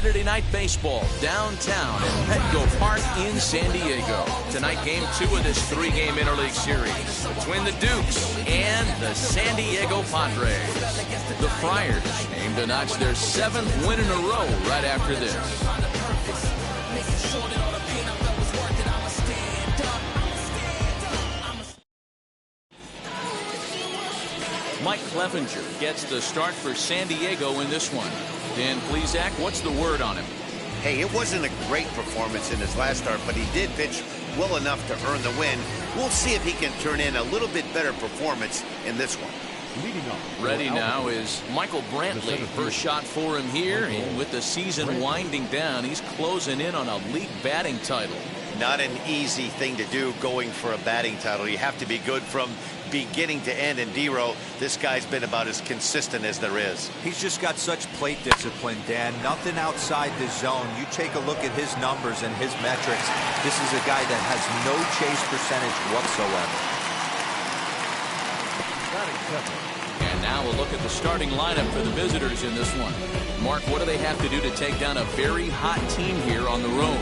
Saturday Night Baseball downtown at Petco Park in San Diego. Tonight, Game 2 of this 3-game interleague series between the Dukes and the San Diego Padres. The Friars aim to notch their 7th win in a row right after this. Mike Clevenger gets the start for San Diego in this one. Dan Plesac, what's the word on him? Hey, it wasn't a great performance in his last start, but he did pitch well enough to earn the win. We'll see if he can turn in a little bit better performance in this one. Ready now is Michael Brantley. First shot for him here, and with the season winding down, he's closing in on a league batting title. Not an easy thing to do going for a batting title. You have to be good from beginning to end, and D-Row, this guy's been about as consistent as there is. He's just got such plate discipline, Dan. Nothing outside the zone. You take a look at his numbers and his metrics. This is a guy that has no chase percentage whatsoever. And now we'll look at the starting lineup for the visitors in this one. Mark, what do they have to do to take down a very hot team here on the road?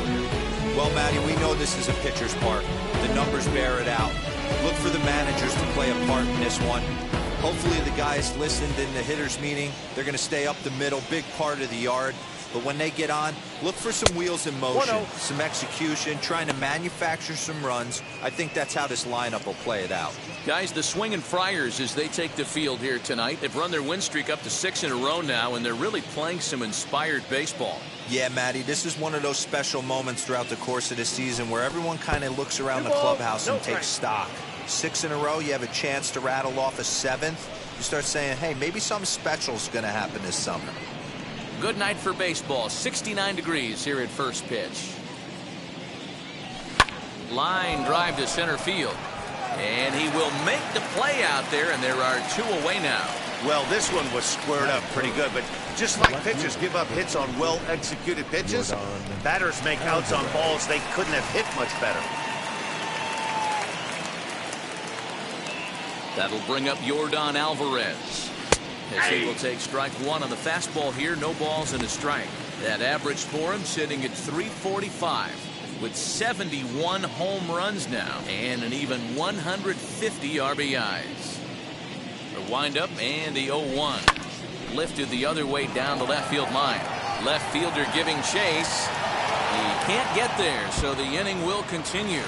Well, Matty, we know this is a pitcher's park. The numbers bear it out. Look for the managers to play a part in this one. Hopefully the guys listened in the hitters meeting. They're going to stay up the middle, big part of the yard. But when they get on, look for some wheels in motion, some execution, trying to manufacture some runs. I think that's how this lineup will play it out. Guys, the Swinging Friars, as they take the field here tonight, they've run their win streak up to 6 in a row now, and they're really playing some inspired baseball. Yeah, Matty, this is one of those special moments throughout the course of the season where everyone kind of looks around the clubhouse and takes stock. 6 in a row, you have a chance to rattle off a 7th. You start saying, hey, maybe something special is going to happen this summer. Good night for baseball. 69 degrees here at first pitch. Line drive to center field. And he will make the play out there, and there are 2 away now. Well, this one was squared up pretty good, but just like pitchers give up hits on well-executed pitches, batters make outs on balls they couldn't have hit much better. That'll bring up Yordan Alvarez. As he will take strike 1 on the fastball here. No balls and a strike. That average for him sitting at .345 with 71 home runs now and an even 150 RBIs. The windup and the 0-1. Lifted the other way down the left field line. Left fielder giving chase. He can't get there, so the inning will continue.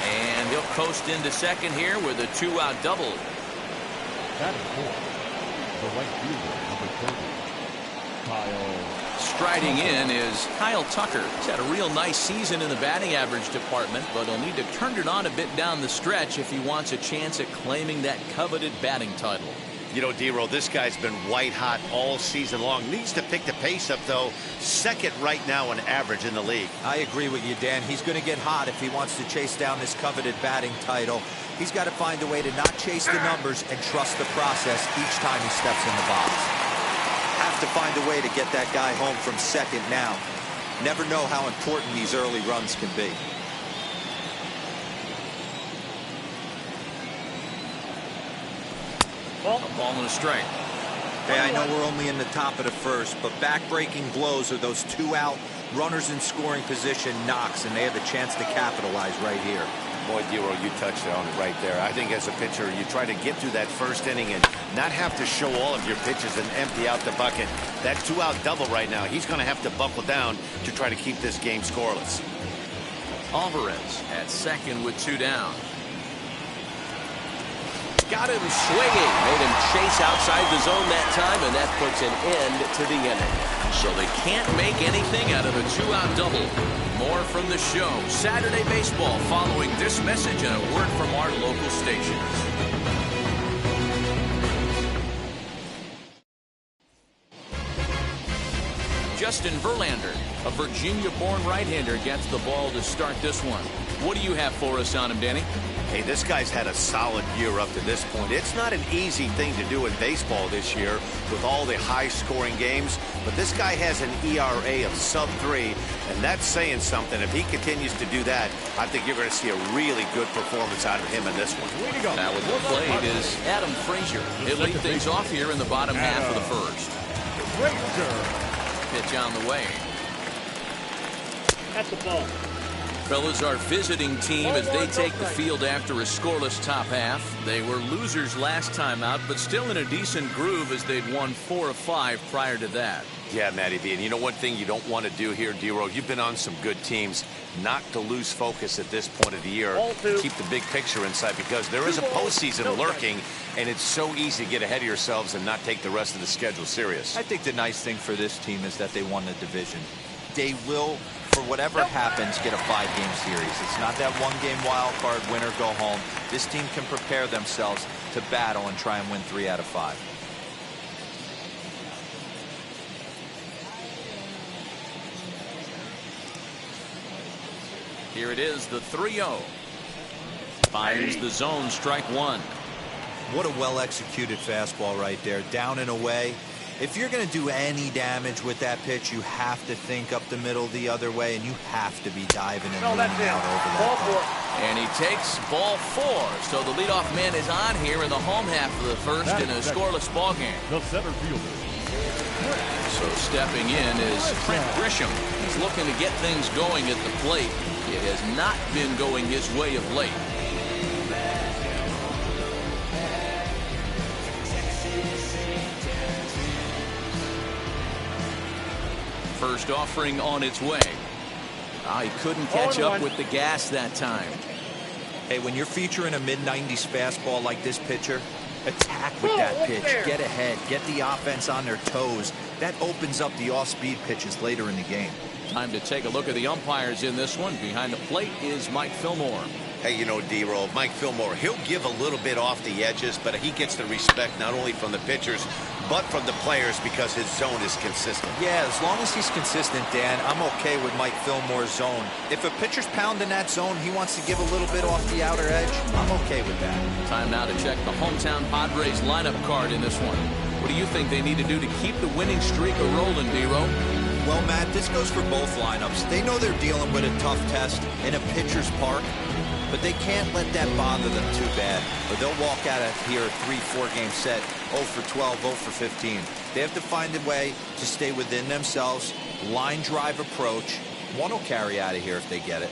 And he'll coast into second here with a 2-out double. Batting fourth, the right fielder, number 30, Kyle. Striding in is Kyle Tucker. He's had a real nice season in the batting average department, but he'll need to turn it on a bit down the stretch if he wants a chance at claiming that coveted batting title. You know, D-Row, this guy's been white hot all season long. Needs to pick the pace up, though. Second right now on average in the league. I agree with you, Dan. He's going to get hot if he wants to chase down this coveted batting title. He's got to find a way to not chase the numbers and trust the process each time he steps in the box. Have to find a way to get that guy home from second now. Never know how important these early runs can be. A ball and a strike. Hey, I know we're only in the top of the first, but back-breaking blows are those 2-out runners in scoring position knocks, and they have a chance to capitalize right here. Boy, D-Row, you touched on it right there. I think as a pitcher, you try to get through that first inning and not have to show all of your pitches and empty out the bucket. That 2-out double right now, he's going to have to buckle down to try to keep this game scoreless. Alvarez at second with 2 down. Got him swinging. Made him chase outside the zone that time, and that puts an end to the inning. So they can't make anything out of a 2-out double. More from the show. Saturday Baseball following this message and a word from our local stations. Justin Verlander, a Virginia-born right-hander, gets the ball to start this one. What do you have for us on him, Danny? Hey, this guy's had a solid year up to this point. It's not an easy thing to do in baseball this year with all the high-scoring games, but this guy has an ERA of sub-3, and that's saying something. If he continues to do that, I think you're going to see a really good performance out of him in this one. Now with the plate is Adam Frazier. He'll lead things off here in the bottom half of the first. Frazier. Pitch on the way. That's the ball. Fellas, our visiting team as they take the field after a scoreless top half. They were losers last time out, but still in a decent groove as they'd won 4 of 5 prior to that. Yeah, Matty B. And you know one thing you don't want to do here, D-Row, you've been on some good teams, not to lose focus at this point of the year. Keep the big picture in sight because there is a postseason lurking, and it's so easy to get ahead of yourselves and not take the rest of the schedule serious. I think the nice thing for this team is that they won the division. They will, for whatever happens, get a 5-game series. It's not that one-game wild card, win or go home. This team can prepare themselves to battle and try and win 3 out of 5. Here it is, the 3-0. Finds the zone, strike 1. What a well-executed fastball right there, down and away. If you're going to do any damage with that pitch, you have to think up the middle the other way, and you have to be diving and leaning out over that ball. And he takes ball 4. So the leadoff man is on here in the home half of the first in a scoreless ball game. The center fielder. So stepping in is Trent Grisham. He's looking to get things going at the plate. It has not been going his way of late. First offering on its way. He couldn't catch up with the gas that time. Hey, when you're featuring a mid-90s fastball like this pitcher, attack with that pitch. Get ahead. Get the offense on their toes. That opens up the off-speed pitches later in the game. Time to take a look at the umpires in this one. Behind the plate is Mike Fillmore. Hey, you know, D-Roll, Mike Fillmore, he'll give a little bit off the edges, but he gets the respect not only from the pitchers, but from the players because his zone is consistent. Yeah, as long as he's consistent, Dan, I'm okay with Mike Fillmore's zone. If a pitcher's pounding that zone, he wants to give a little bit off the outer edge, I'm okay with that. Time now to check the hometown Padres lineup card in this one. What do you think they need to do to keep the winning streak a-rolling, D-Roll? Well, Matt, this goes for both lineups. They know they're dealing with a tough test in a pitcher's park, but they can't let that bother them too bad, or they'll walk out of here a 3-4 game set, 0 for 12, 0 for 15. They have to find a way to stay within themselves, line drive approach. One will carry out of here if they get it.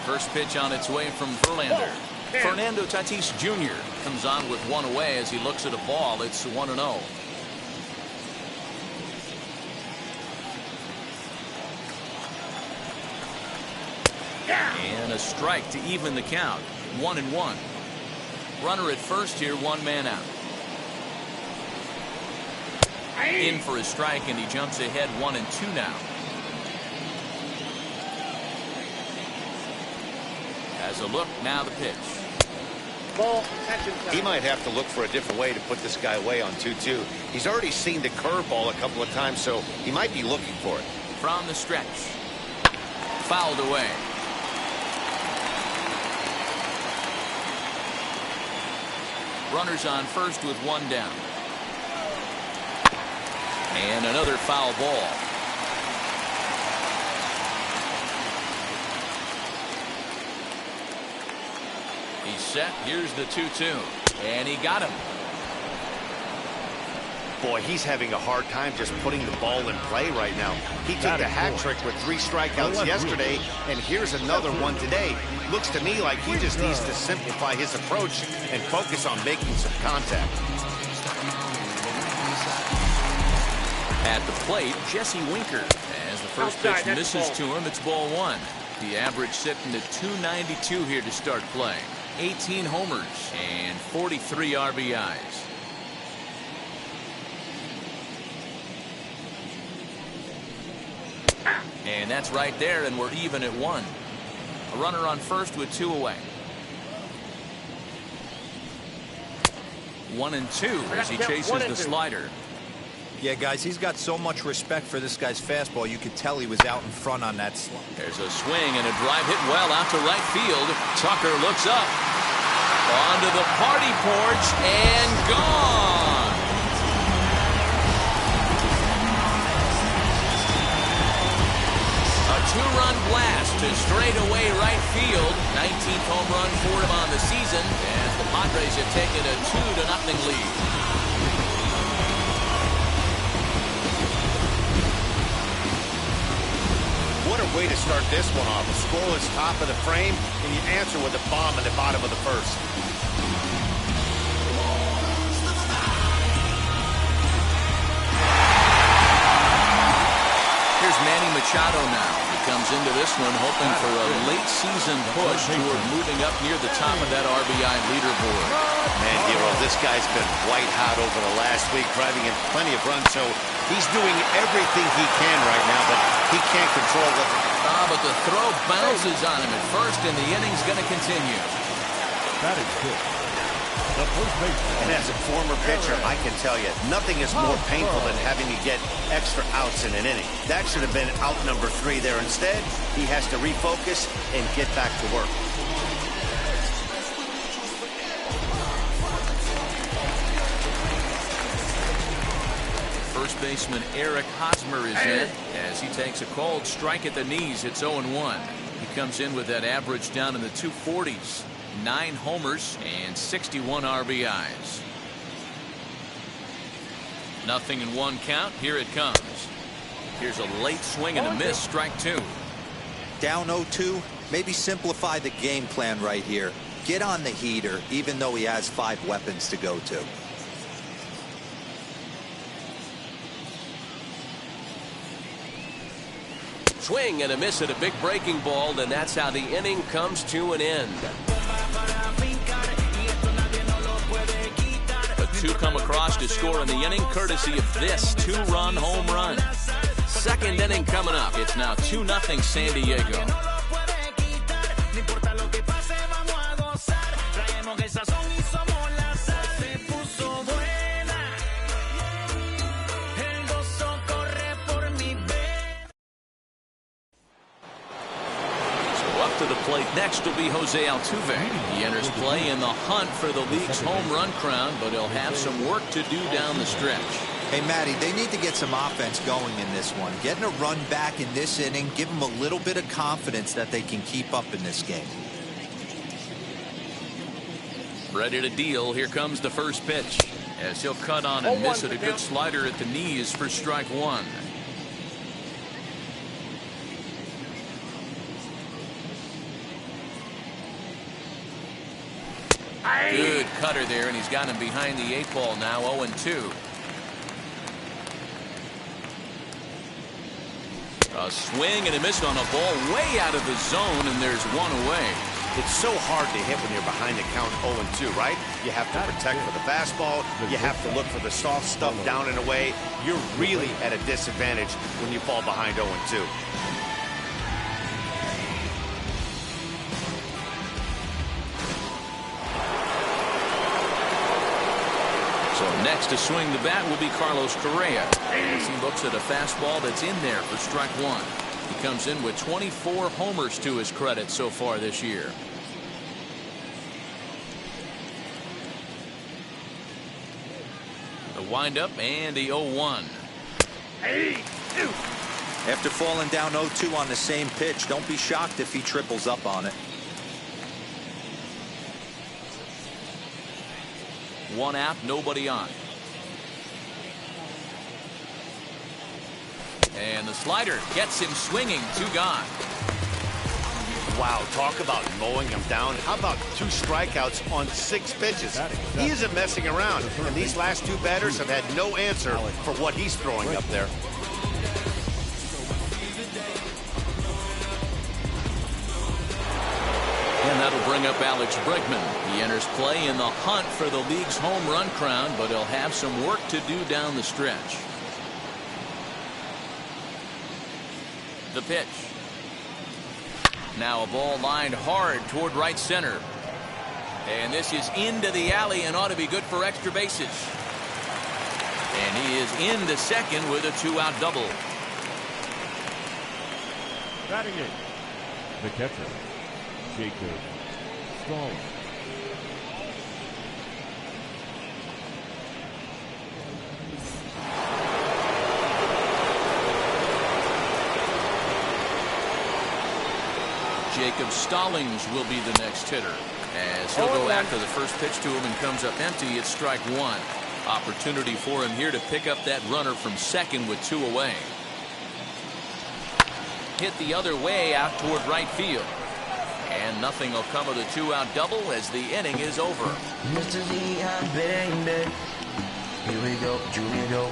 First pitch on its way from Verlander. Fernando Tatis Jr. comes on with one away as he looks at a ball. It's 1-0. And a strike to even the count. 1-1. Runner at first here, 1 man out. In for a strike, and he jumps ahead 1-2 now. As a look, now the pitch. Ball. He might have to look for a different way to put this guy away on 2-2. He's already seen the curveball a couple of times, so he might be looking for it. From the stretch. Fouled away. Runners on first with 1 down. And another foul ball. He's set. Here's the 2-2. And he got him. Boy, he's having a hard time just putting the ball in play right now. He took the hat trick with 3 strikeouts yesterday, and here's another one today. Looks to me like he just needs to simplify his approach and focus on making some contact. At the plate, Jesse Winker. As the first pitch misses to him, it's ball 1. The average sitting at 292 here to start play. 18 homers and 43 RBIs. And that's right there, and we're even at 1. A runner on first with 2 away. 1-2 as he chases the slider. Yeah, guys, he's got so much respect for this guy's fastball. You could tell he was out in front on that slide. There's a swing and a drive hit well out to right field. Tucker looks up. Onto the party porch and gone. A 2-run blast to straightaway right field. 19th home run for him on the season, and the Padres have taken a 2-0 lead. What a way to start this one off. Scoreless top of the frame, and you answer with a bomb in the bottom of the first. Here's Manny Machado now. He comes into this one hoping for a late season push toward moving up near the top of that RBI leaderboard. Man, Hero, this guy's been white hot over the last week, driving in plenty of runs, so he's doing everything he can right now, but he can't control it. But the throw bounces on him at first, and the inning's going to continue. That is good. The first baseman. And as a former pitcher, I can tell you, nothing is more painful than having to get extra outs in an inning. That should have been out number 3 there. Instead, he has to refocus and get back to work. First baseman Eric Hosmer is in as he takes a cold strike at the knees. It's 0-1. He comes in with that average down in the 240s. 9 homers and 61 RBIs. Nothing in 1 count. Here it comes. Here's a late swing and a miss. Strike 2. Down 0-2. Maybe simplify the game plan right here. Get on the heater, even though he has 5 weapons to go to. Swing and a miss at a big breaking ball, and that's how the inning comes to an end. The 2 come across to score in the inning, courtesy of this 2-run home run. Second inning coming up. It's now 2-0 San Diego. To the plate next will be Jose Altuve. He enters play in the hunt for the league's home run crown, but he'll have some work to do down the stretch. Hey, Matty, they need to get some offense going in this one. Getting a run back in this inning, give them a little bit of confidence that they can keep up in this game. Ready to deal. Here comes the first pitch as he'll cut on and miss at a good slider at the knees for strike 1. Good cutter there, and he's got him behind the 8 ball now. 0-2. A swing and a miss on a ball way out of the zone, and there's 1 away. It's so hard to hit when you're behind the count 0-2, right? You have to protect for the fastball. You have to look for the soft stuff down and away. You're really at a disadvantage when you fall behind 0-2. So next to swing the bat will be Carlos Correa as he looks at a fastball that's in there for strike 1. He comes in with 24 homers to his credit so far this year. The windup and the 0-1. After falling down 0-2 on the same pitch, don't be shocked if he triples up on it. 1 out, nobody on. And the slider gets him swinging. 2 gone. Wow, talk about mowing him down. How about 2 strikeouts on 6 pitches? He isn't messing around, and these last 2 batters have had no answer for what he's throwing up there. And that'll bring up Alex Bregman. He enters play in the hunt for the league's home run crown, but he'll have some work to do down the stretch. The pitch. Now a ball lined hard toward right center. And this is into the alley and ought to be good for extra bases. And he is into second with a 2-out double. Batting in, the catcher, Jacob Stallings. Jacob Stallings will be the next hitter, as he'll go after the first pitch to him and comes up empty. It's strike one. Opportunity for him here to pick up that runner from second with 2 away. Hit the other way out toward right field. And nothing will come of the 2-out double as the inning is over. Here we go, Julio.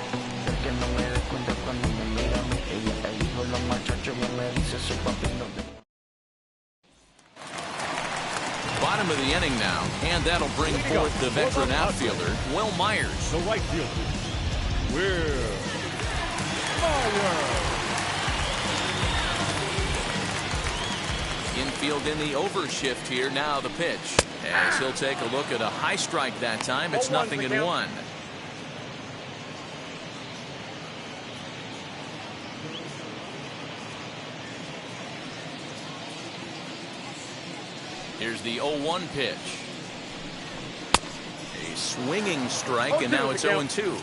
Bottom of the inning now, and that'll bring forth the veteran outfielder, Will Myers. The right fielder, Will Myers. Infield in the overshift here. Now the pitch, as he'll take a look at a high strike that time. It's 0-1. Here's the 0-1 pitch. A swinging strike, and now it's 0-2.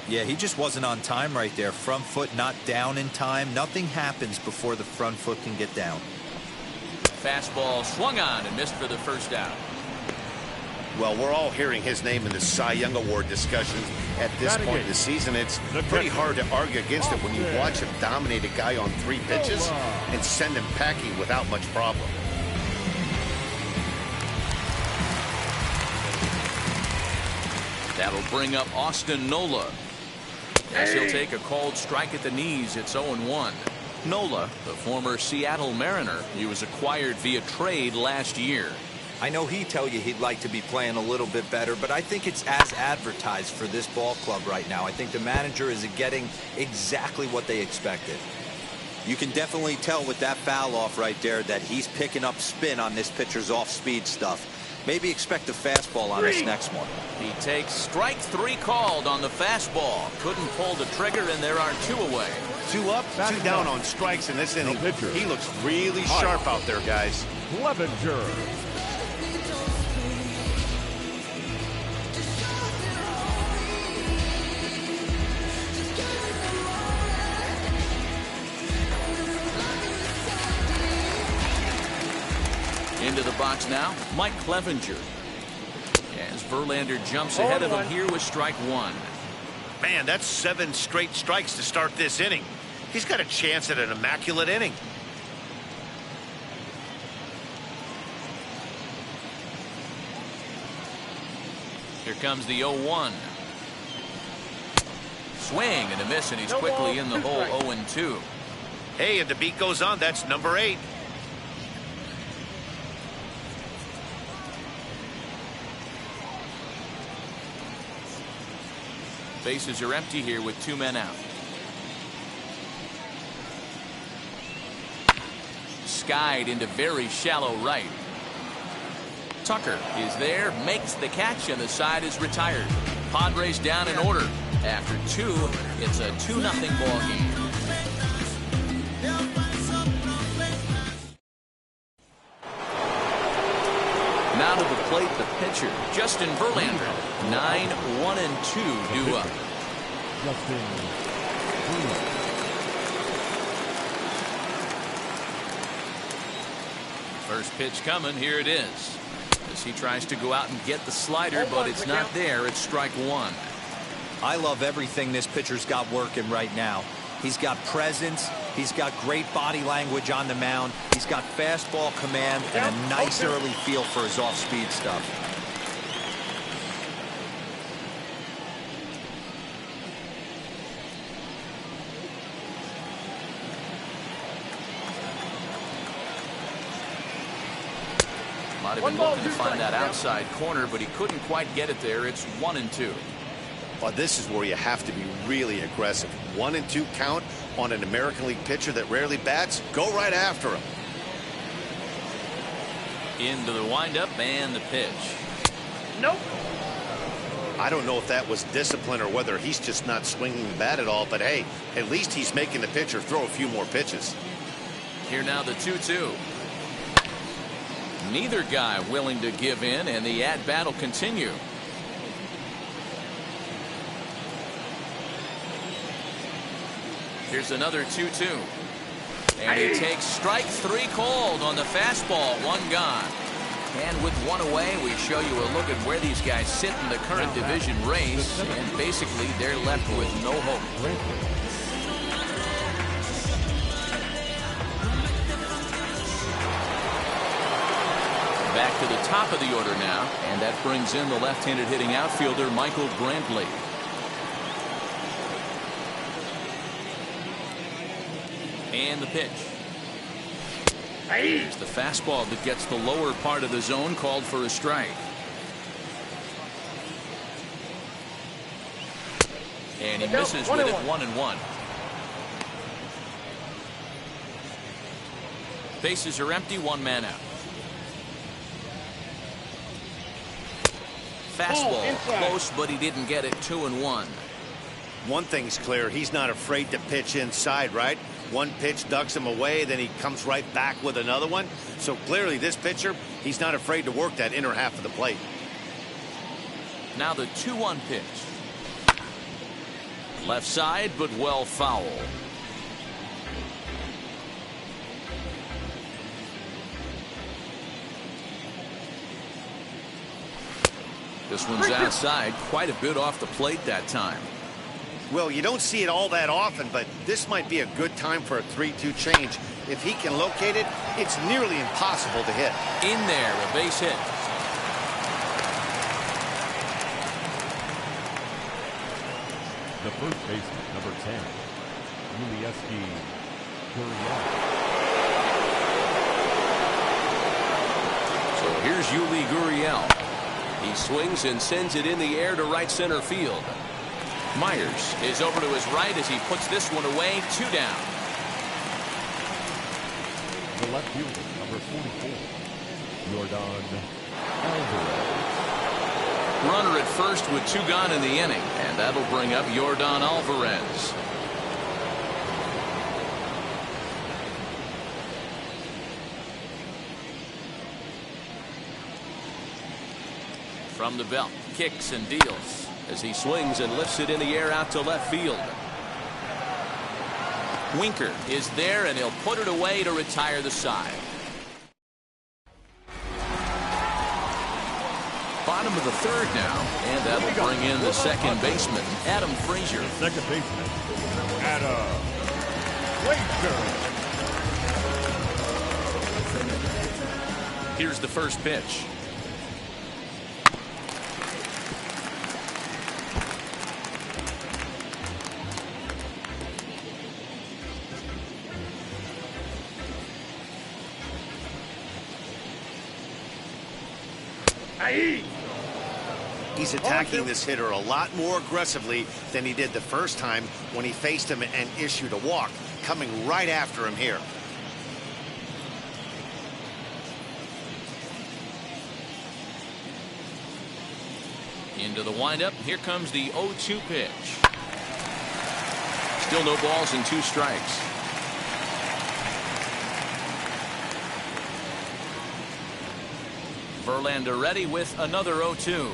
Yeah, he just wasn't on time right there. Front foot not down in time. Nothing happens before the front foot can get down. Fastball swung on and missed for the first out. Well, we're all hearing his name in the Cy Young Award discussions at this point in the season. It's pretty hard to argue against it when you watch him dominate a guy on 3 pitches and send him packing without much problem. That'll bring up Austin Nola, as he'll take a called strike at the knees. It's 0-1. Nola, the former Seattle Mariner, he was acquired via trade last year. I know he'd tell you he'd like to be playing a little bit better, but I think it's as advertised for this ball club right now. I think the manager is getting exactly what they expected. You can definitely tell with that foul off right there that he's picking up spin on this pitcher's off-speed stuff. Maybe expect a fastball on this next one. He takes strike 3 called on the fastball. Couldn't pull the trigger, and there are 2 away. 2 up, 2 down on strikes in this inning. He looks really sharp out there, guys. Clevenger. Into the box now, Mike Clevenger. As Verlander jumps ahead of him here with strike 1. Man, that's 7 straight strikes to start this inning. He's got a chance at an immaculate inning. Here comes the 0-1. Swing and a miss, and he's quickly in the hole. 0-2. Hey, and the beat goes on. That's number 8. Bases are empty here with 2 men out. Skied into very shallow right. Tucker is there, makes the catch, and the side is retired. Padres down in order. After 2, it's a 2-0 ball game. Now to the plate, the pitcher, Justin Verlander. 9-1-2 due up. Justin Verlander. First pitch coming. Here it is. As he tries to go out and get the slider, but it's not there. It's strike 1. I love everything this pitcher's got working right now. He's got presence. He's got great body language on the mound. He's got fastball command and a nice early feel for his off-speed stuff. Might have been looking to find that outside corner, but he couldn't quite get it there. It's 1-2. Well, this is where you have to be really aggressive. 1-2 count on an American League pitcher that rarely bats. Go right after him. Into the windup and the pitch. Nope. I don't know if that was discipline or whether he's just not swinging the bat at all, but hey, at least he's making the pitcher throw a few more pitches. Here now the 2-2. Neither guy willing to give in, and the at-bat will continue. Here's another 2-2. And he takes strike 3 called on the fastball. 1 gone. And with 1 away, we show you a look at where these guys sit in the current division race. And basically, they're left with no hope. Back to the top of the order now, and that brings in the left-handed hitting outfielder Michael Brantley. And the pitch. Here's the fastball that gets the lower part of the zone, called for a strike. And he misses with it. 1-1. Bases are empty, 1 man out. Fastball close, but he didn't get it. 2-1. One thing's clear, he's not afraid to pitch inside, right? One pitch ducks him away, then he comes right back with another one. So clearly this pitcher, he's not afraid to work that inner half of the plate. Now the 2-1 pitch. Left side, but well foul. This one's outside, quite a bit off the plate that time. Well, you don't see it all that often, but this might be a good time for a 3-2 change. If he can locate it, it's nearly impossible to hit. In there, a base hit. The first baseman, number 10, Ulieski Gurriel. So here's Yuli Gurriel. He swings and sends it in the air to right center field. Myers is over to his right as he puts this one away. 2 down. The left fielder, number 44, Yordan Alvarez. Runner at first with 2 gone in the inning, and that'll bring up Yordan Alvarez. From the belt, kicks and deals as he swings and lifts it in the air out to left field. Winker is there, and he'll put it away to retire the side. Bottom of the 3rd now, and that'll bring in the second baseman, Adam Frazier. Second baseman, Adam Frazier. Here's the first pitch. He's attacking this hitter a lot more aggressively than he did the first time when he faced him and issued a walk. Coming right after him here. Into the windup. Here comes the 0-2 pitch. Still no balls and 2 strikes. Verlander ready with another 0-2.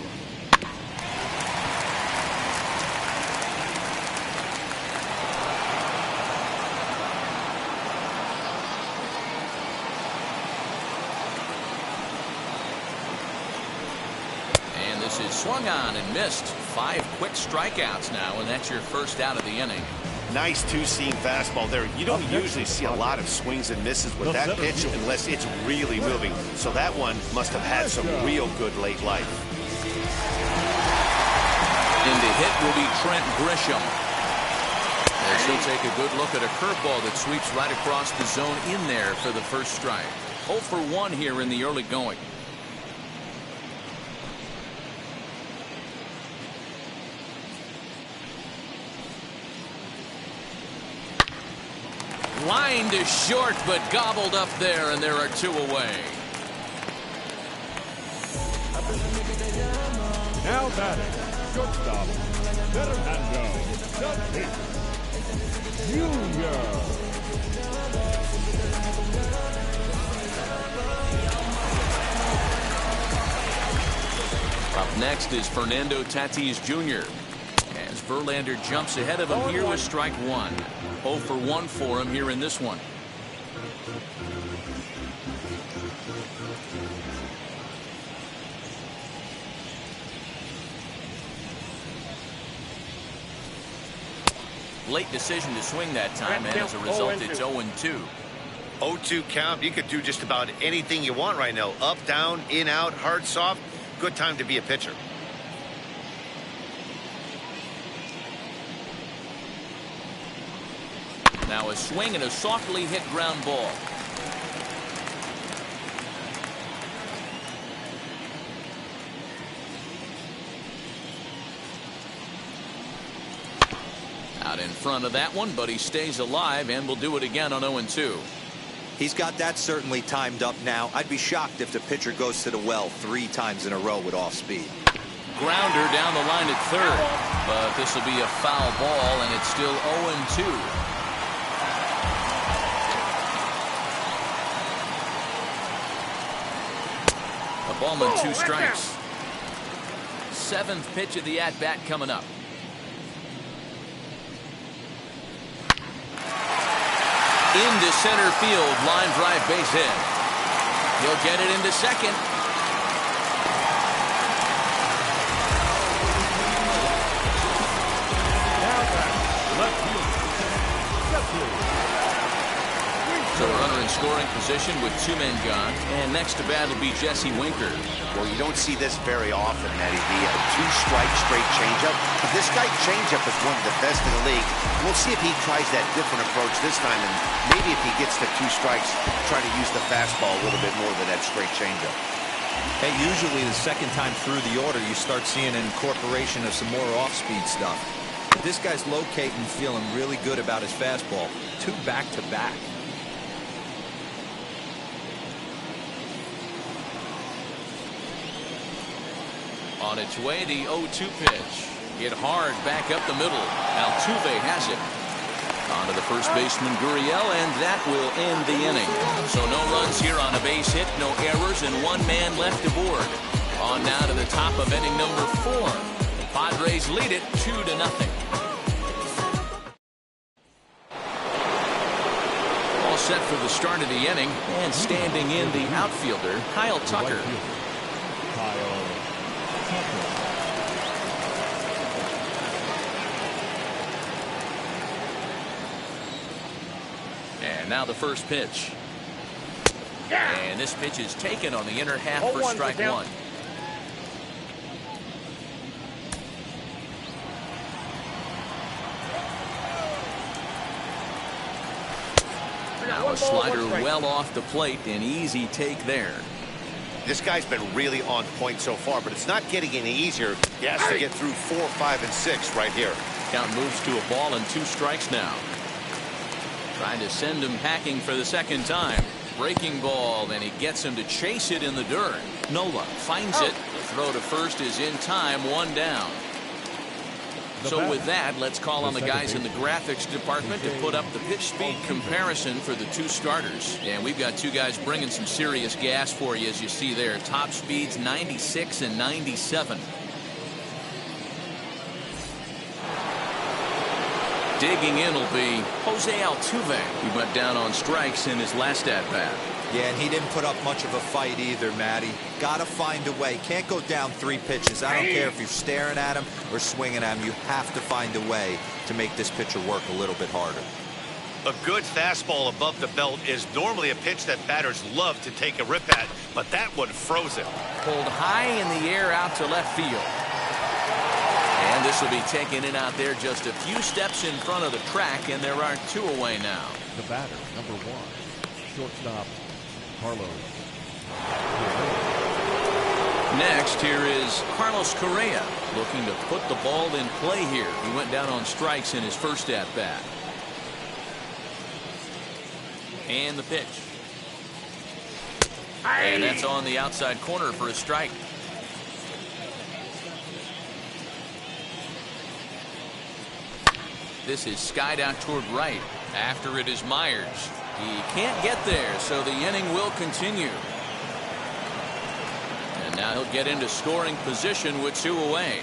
And this is swung on and missed. 5 quick strikeouts now, and that's your first out of the inning. Nice 2-seam fastball there. You don't usually see a lot of swings and misses with that pitch unless it's really moving. So that one must have had some real good late life. And the hit will be Trent Grisham. As he'll take a good look at a curveball that sweeps right across the zone in there for the first strike. 0 for 1 here in the early going. Line to short, but gobbled up there, and there are 2 away. Now batting, shortstop, Fernando Tatis Jr. Up next is Fernando Tatis Jr. as Verlander jumps ahead of him here with strike 1. 0 for 1 for him here in this one. Late decision to swing that time, and as a result, it's 0-2. 0-2 count. You could do just about anything you want right now. Up, down, in, out, hard, soft. Good time to be a pitcher. Now a swing and a softly hit ground ball. Out in front of that one, but he stays alive and will do it again on 0-2. He's got that certainly timed up now. I'd be shocked if the pitcher goes to the well 3 times in a row with off speed. Grounder down the line at third, but this will be a foul ball, and it's still 0-2. A ballman, 2 strikes. 7th pitch of the at-bat coming up. Into center field, line drive, base hit. He'll get it into second. So a runner in scoring position with 2 men gone, and next to bat will be Jesse Winker. Well, you don't see this very often, Matty B. A 2-strike straight changeup. But this guy changeup is one of the best in the league. We'll see if he tries that different approach this time, and maybe if he gets to 2 strikes, try to use the fastball a little bit more than that straight changeup. Hey, usually the second time through the order, you start seeing an incorporation of some more off-speed stuff. But this guy's locating, feeling really good about his fastball. 2 back-to-back. On its way, the 0-2 pitch. Hit hard back up the middle. Altuve has it. On to the first baseman, Gurriel, and that will end the inning. So no runs here on a base hit, no errors, and 1 man left aboard. On now to the top of inning number 4. The Padres lead it 2-0. All set for the start of the inning, and standing in the outfielder, Kyle Tucker. And now the first pitch. And this pitch is taken on the inner half for strike 1. Now a slider well off the plate, an easy take there. This guy's been really on point so far, but it's not getting any easier. He has to get through 4, 5, and 6 right here. Count moves to a ball and 2 strikes now. Trying to send him packing for the second time. Breaking ball, and he gets him to chase it in the dirt. Nola finds it. The throw to first is in time, 1 down. So with that, let's call on the guys in the graphics department to put up the pitch speed comparison for the 2 starters. And we've got 2 guys bringing some serious gas for you, as you see there. Top speeds 96 and 97. Digging in will be Jose Altuve. He went down on strikes in his last at-bat. Yeah, and he didn't put up much of a fight either, Matty. Gotta find a way. Can't go down 3 pitches. I don't care if you're staring at him or swinging at him. You have to find a way to make this pitcher work a little bit harder. A good fastball above the belt is normally a pitch that batters love to take a rip at, but that one froze him. Pulled high in the air out to left field. And this will be taken in out there just a few steps in front of the track, and there are 2 away now. The batter, number 1, shortstop, Carlos. Next, here is Carlos Correa, looking to put the ball in play here. He went down on strikes in his first at-bat. And the pitch. And that's on the outside corner for a strike. This is skied out toward right. After it is Myers. He can't get there, so the inning will continue. And now he'll get into scoring position with 2 away.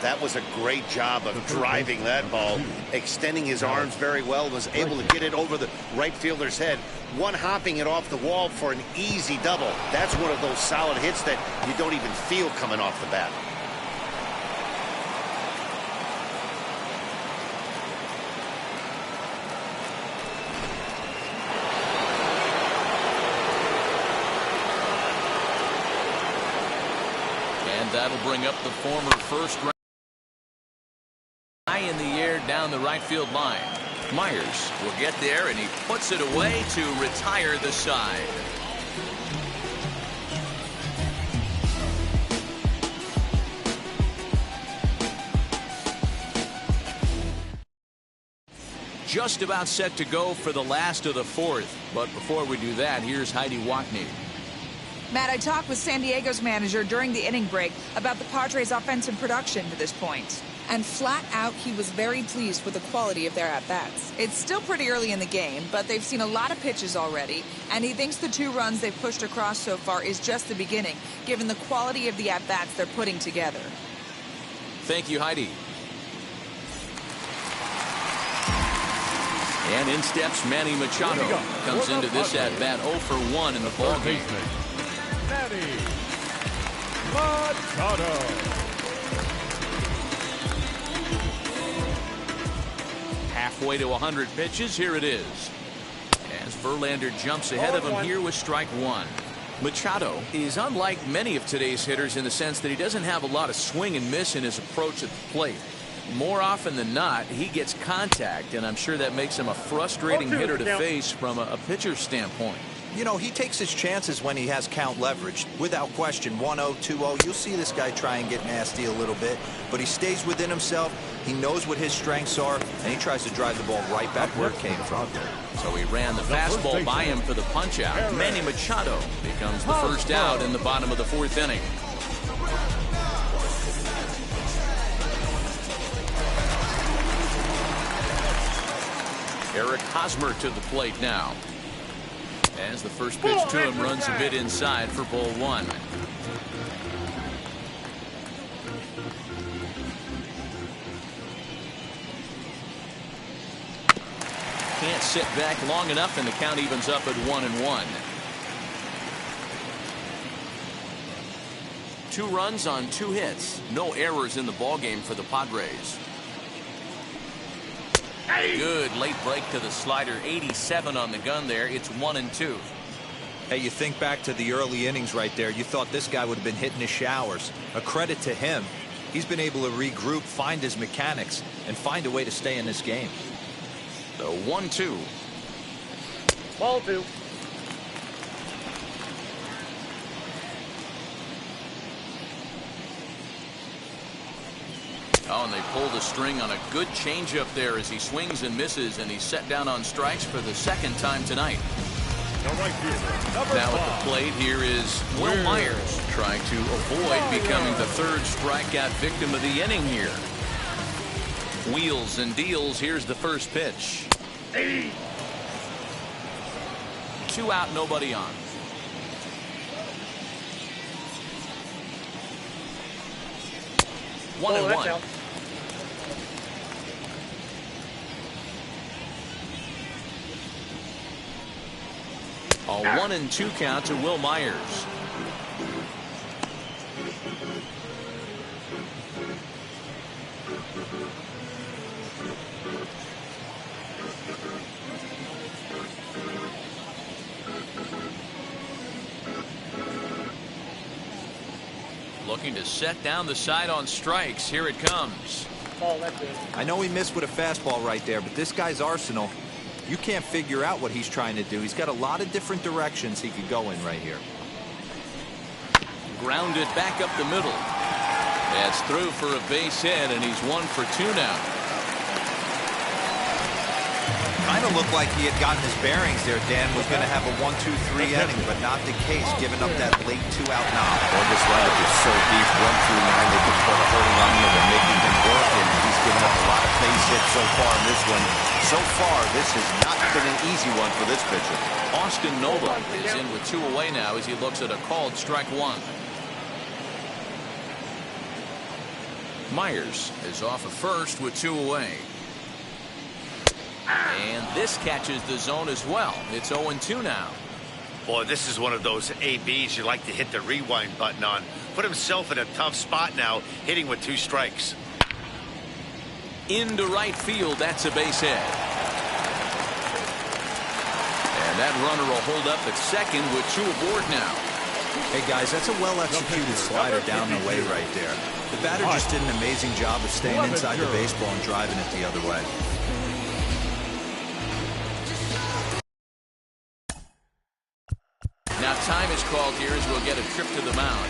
That was a great job of driving that ball, extending his arms very well, was able to get it over the right fielder's head, one-hopping it off the wall for an easy double. That's one of those solid hits that you don't even feel coming off the bat. And that'll bring up the former first round. High in the air down the right field line. Myers will get there, and he puts it away to retire the side. Just about set to go for the last of the fourth. But before we do that, here's Heidi Watney. Matt, I talked with San Diego's manager during the inning break about the Padres' offensive production to this point. And flat out, he was very pleased with the quality of their at-bats. It's still pretty early in the game, but they've seen a lot of pitches already, and he thinks the 2 runs they've pushed across so far is just the beginning, given the quality of the at-bats they're putting together. Thank you, Heidi. And in steps Manny Machado. Comes into this at-bat 0 for 1 in the ballgame. Manny Machado. Halfway to 100 pitches, here it is. As Verlander jumps ahead of him here with strike 1. Machado is unlike many of today's hitters in the sense that he doesn't have a lot of swing and miss in his approach at the plate. More often than not, he gets contact, and I'm sure that makes him a frustrating hitter to face from a pitcher's standpoint. You know, he takes his chances when he has count leverage. Without question, 1-0, 2-0, you'll see this guy try and get nasty a little bit, but he stays within himself. He knows what his strengths are, and he tries to drive the ball right back where it came from. So he ran the fastball by him for the punch-out. Manny Machado becomes the first out in the bottom of the 4th inning. Eric Hosmer to the plate now. As the first pitch to him runs a bit inside for ball 1. Can't sit back long enough, and the count evens up at 1-1. 2 runs on 2 hits. No errors in the ballgame for the Padres. Good late break to the slider. 87 on the gun there. It's 1-2. Hey, you think back to the early innings right there. You thought this guy would have been hitting his showers. A credit to him. He's been able to regroup, find his mechanics, and find a way to stay in this game. So 1-2. Ball 2. Oh, and they pull the string on a good changeup there as he swings and misses, and he's set down on strikes for the 2nd time tonight. Now at the plate, here is Will Myers trying to avoid becoming the 3rd strikeout victim of the inning here. Wheels and deals. Here's the first pitch. 2 out, nobody on. One and one. A 1-2 count to Will Myers. Looking to set down the side on strikes. Here it comes. Oh, that's it. I know he missed with a fastball right there, but this guy's arsenal, you can't figure out what he's trying to do. He's got a lot of different directions he could go in right here. Grounded back up the middle. That's through for a base hit, and he's 1 for 2 now. Kind of looked like he had gotten his bearings there. Dan was going to have a 1-2-3 inning, but not the case, giving up that late 2-out knock. Well, this lineup is so deep, 1 through 9. They could put a hole on him and making him work, and he's given up a lot of base hits so far in this one. So far, this has not been an easy one for this pitcher. Austin Nola is in with 2 away now as he looks at a called strike 1. Myers is off at first with 2 away. And this catches the zone as well. It's 0-2 now. Boy, this is one of those ABs you like to hit the rewind button on. Put himself in a tough spot now, hitting with 2 strikes. Into right field, that's a base hit. And that runner will hold up at second with 2 aboard now. Hey, guys, that's a well-executed slider down the way right there. The batter just did an amazing job of staying inside the baseball and driving it the other way. Now time is called here as we'll get a trip to the mound.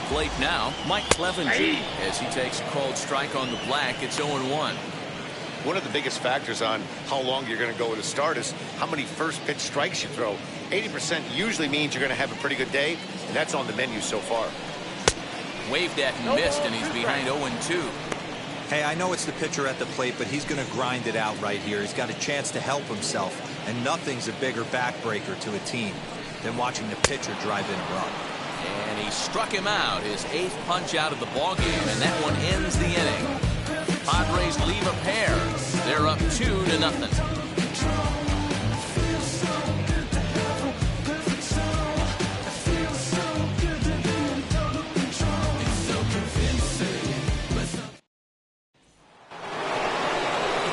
Plate now, Mike Clevenger, as he takes a called strike on the black. It's 0-1. One of the biggest factors on how long you're going to go with a start is how many first pitch strikes you throw. 80% usually means you're going to have a pretty good day, and that's on the menu so far. Waved at and missed, and he's behind 0-2. Hey, I know it's the pitcher at the plate, but he's going to grind it out right here. He's got a chance to help himself, and nothing's a bigger backbreaker to a team than watching the pitcher drive in a run. And he struck him out, his 8th punch out of the ballgame, and that one ends the inning. Padres leave a pair. They're up 2-0.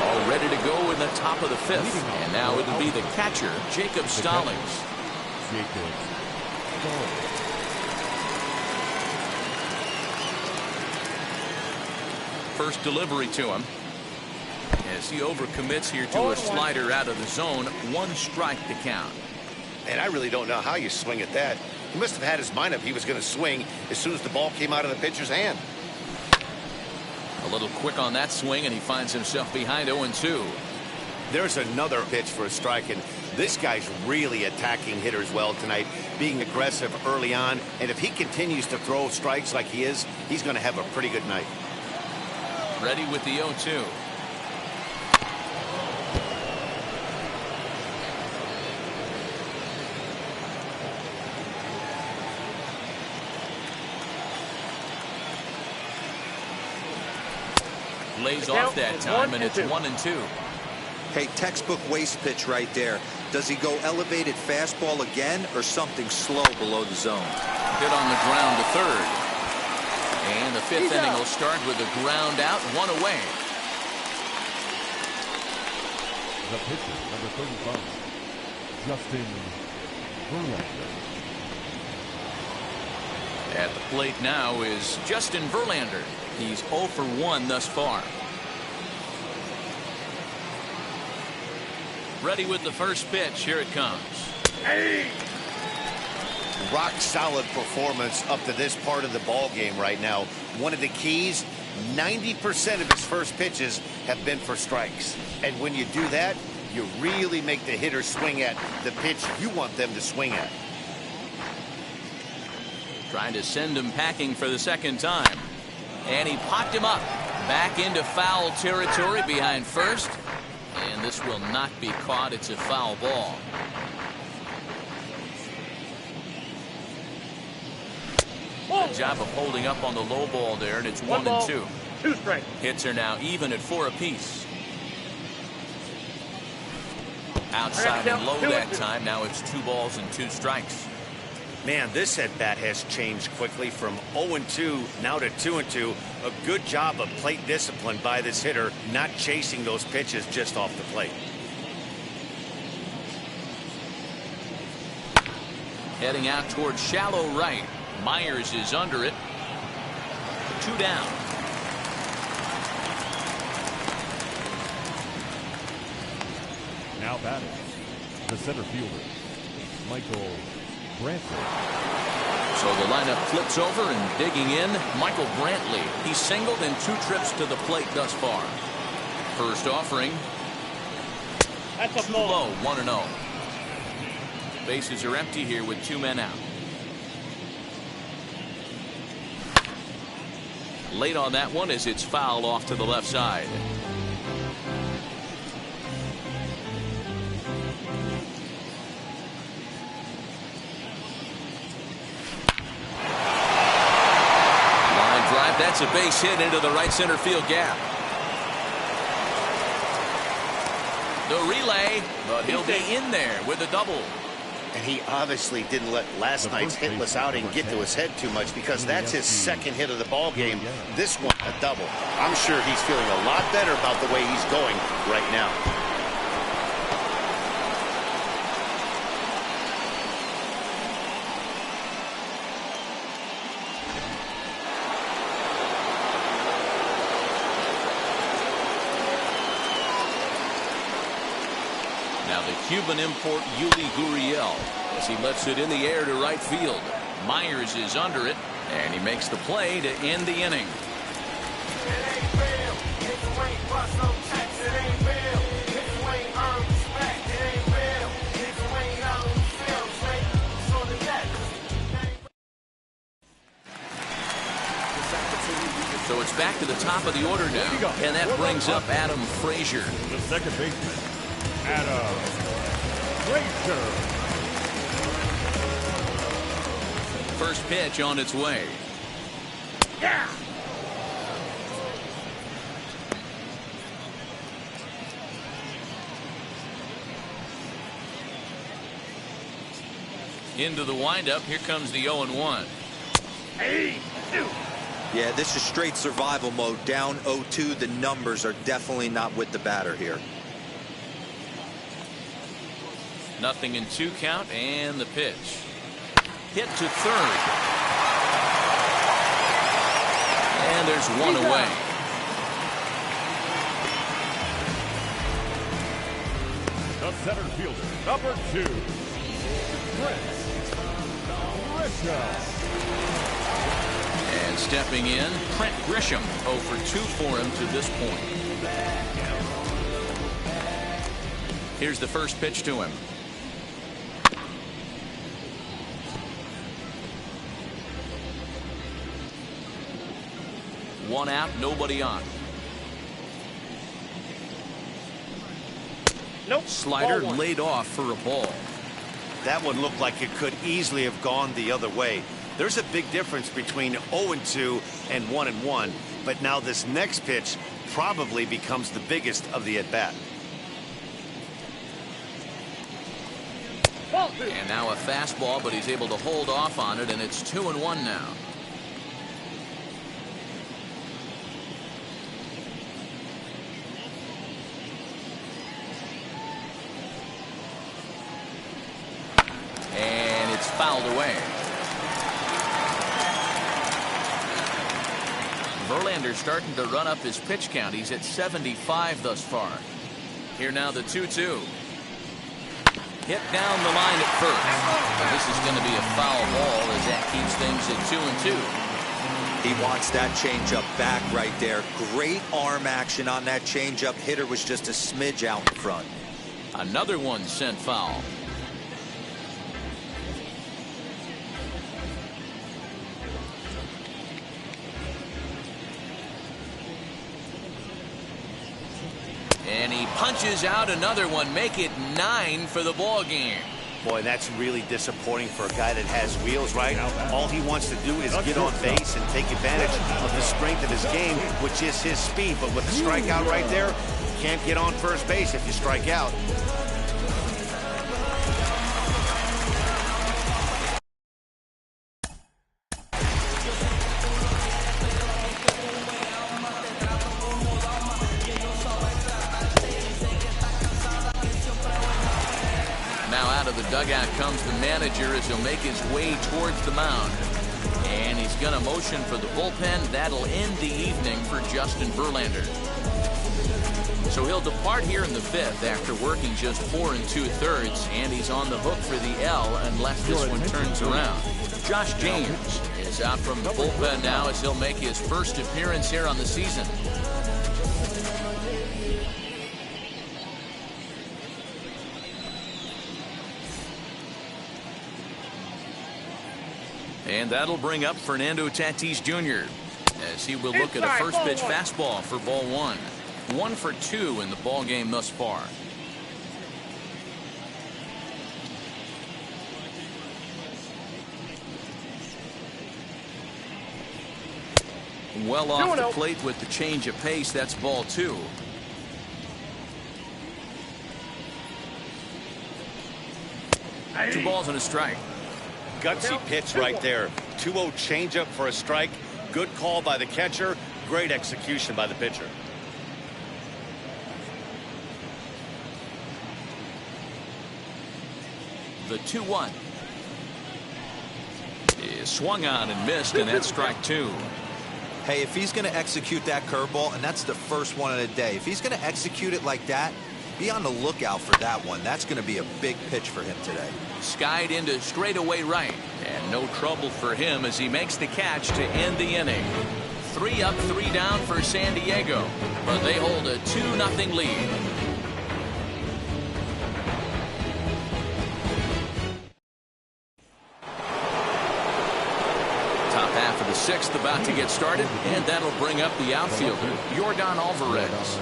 All ready to go in the top of the 5th. And now it'll be the catcher, Jacob Stallings. First delivery to him as he overcommits here to a slider out of the zone. 1 strike to count. And I really don't know how you swing at that. He must have had his mind up he was going to swing as soon as the ball came out of the pitcher's hand. A little quick on that swing, and he finds himself behind 0-2. There's another pitch for a strike, and this guy's really attacking hitters well tonight, being aggressive early on. And if he continues to throw strikes like he is, he's going to have a pretty good night. Ready with the 0-2. Lays off that time, and it's 1-2. Hey, textbook waste pitch right there. Does he go elevated fastball again or something slow below the zone? Hit on the ground to third. And the 5th inning will start with a ground out, 1 away. The pitcher, number 35, Justin Verlander. At the plate now is Justin Verlander. He's 0 for 1 thus far. Ready with the first pitch. Here it comes. Hey! Rock solid performance up to this part of the ball game right now. One of the keys, 90% of his first pitches have been for strikes. And when you do that, you really make the hitter swing at the pitch you want them to swing at. Trying to send him packing for the second time. And he popped him up. Back into foul territory behind first. And this will not be caught. It's a foul ball. Good job of holding up on the low ball there, and it's 1-2. 2 strikes. Hits are now even at 4 apiece. Outside and low that time. Now it's 2 balls and 2 strikes. Man, this at-bat has changed quickly from 0-2 now to 2-2. A good job of plate discipline by this hitter, not chasing those pitches just off the plate. Heading out towards shallow right. Myers is under it. 2 down. Now batting, the center fielder, Michael Brantley. So the lineup flips over, and digging in, Michael Brantley. He's singled in 2 trips to the plate thus far. First offering. That's a Too ball. low, 1-0. Bases are empty here with 2 men out. Late on that one as it's fouled off to the left side. Line drive, that's a base hit into the right center field gap. The relay, but he'll be in there with a double. And he obviously didn't let last night's hitless outing get to his head too much, because that's his second hit of the ball game. This one, a double. I'm sure he's feeling a lot better about the way he's going right now. Now the Cuban import Yuli Gurriel as he lets it in the air to right field. Myers is under it, and he makes the play to end the inning. So it's back to the top of the order now, and that brings up Adam Frazier. The second baseman, Adam Frazier. First pitch on its way. Yeah. Into the windup. Here comes the 0-1. Yeah, this is straight survival mode. Down 0-2. The numbers are definitely not with the batter here. Nothing in 2 count, and the pitch. Hit to third. And there's one away. The center fielder, number 2, Grisham. And stepping in, Trent Grisham, 0 for 2 for him to this point. Here's the first pitch to him. One out, nobody on. Nope. Slider laid off for a ball. That one looked like it could easily have gone the other way. There's a big difference between 0-2 and 1-1, but now this next pitch probably becomes the biggest of the at-bat. And now a fastball, but he's able to hold off on it, and it's 2-1 now. And it's fouled away. Verlander starting to run up his pitch count. He's at 75 thus far. Here now the 2-2. Hit down the line at first. Now this is going to be a foul ball as that keeps things at 2-2. He wants that changeup back right there. Great arm action on that changeup. Hitter was just a smidge out in front. Another one sent foul. And he punches out another one, make it 9 for the ball game. Boy, that's really disappointing for a guy that has wheels, right? All he wants to do is get on base and take advantage of the strength of his game, which is his speed. But with a strikeout right there, you can't get on first base if you strike out. Dugout comes the manager as he'll make his way towards the mound. And he's going to motion for the bullpen. That'll end the evening for Justin Verlander. So he'll depart here in the 5th after working just 4 2/3, and he's on the hook for the L unless this one turns around. Josh James is out from the bullpen now as he'll make his first appearance here on the season. And that'll bring up Fernando Tatis Jr. as he will look at a first pitch fastball for ball one. 1 for 2 in the ball game thus far. Well off the plate with the change of pace. That's ball 2. Two balls and a strike. Gutsy pitch right there. 2-0 changeup for a strike. Good call by the catcher. Great execution by the pitcher. The 2-1 is swung on and missed, and that's strike 2. Hey, if he's going to execute that curveball, and that's the first one of the day, if he's going to execute it like that, be on the lookout for that one. That's going to be a big pitch for him today. Skied into straightaway right, and no trouble for him as he makes the catch to end the inning. 3 up, 3 down for San Diego, but they hold a 2-0 lead. Top half of the 6th about to get started, and that'll bring up the outfielder, Yordan Alvarez.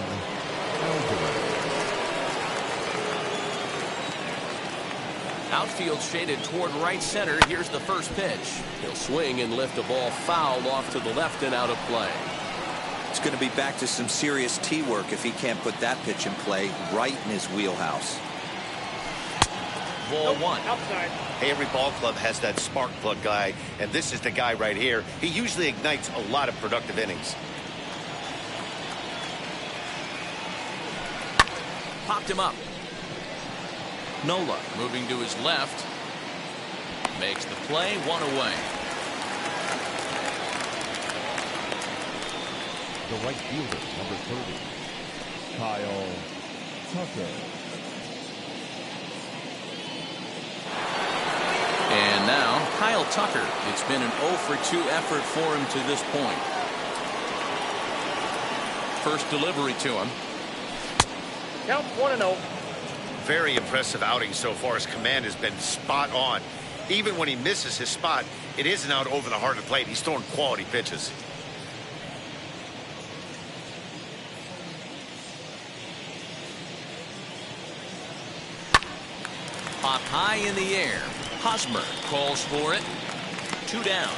Outfield shaded toward right center. Here's the first pitch. He'll swing and lift a ball foul off to the left and out of play. It's going to be back to some serious tee work if he can't put that pitch in play right in his wheelhouse. Ball 1. Outside. Hey, every ball club has that spark plug guy, and this is the guy right here. He usually ignites a lot of productive innings. Popped him up. Nola moving to his left. Makes the play, 1 away. The right fielder, number 30, Kyle Tucker. And now Kyle Tucker. It's been an 0 for 2 effort for him to this point. First delivery to him. Count 1-0. Very impressive outing so far. His command has been spot on. Even when he misses his spot, it isn't out over the heart of the plate. He's throwing quality pitches. Pop high in the air. Hosmer calls for it. 2 down.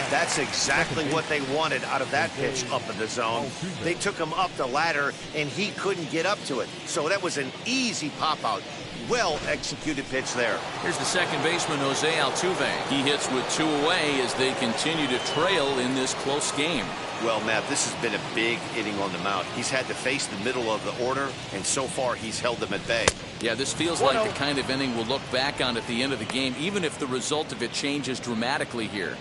That's exactly what they wanted out of that pitch up in the zone. They took him up the ladder, and he couldn't get up to it. So that was an easy pop-out. Well-executed pitch there. Here's the second baseman, Jose Altuve. He hits with 2 away as they continue to trail in this close game. Well, Matt, this has been a big inning on the mound. He's had to face the middle of the order, and so far he's held them at bay. Yeah, this feels like the kind of inning we'll look back on at the end of the game, even if the result of it changes dramatically here.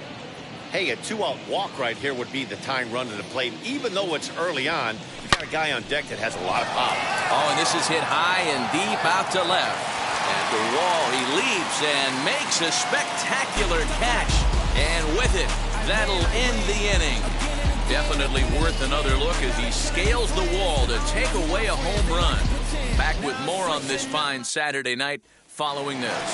Hey, a 2-out walk right here would be the tying run to the plate. Even though it's early on, you got a guy on deck that has a lot of pop. Oh, and this is hit high and deep out to left. At the wall, he leaps and makes a spectacular catch. And with it, that'll end the inning. Definitely worth another look as he scales the wall to take away a home run. Back with more on this fine Saturday night following this.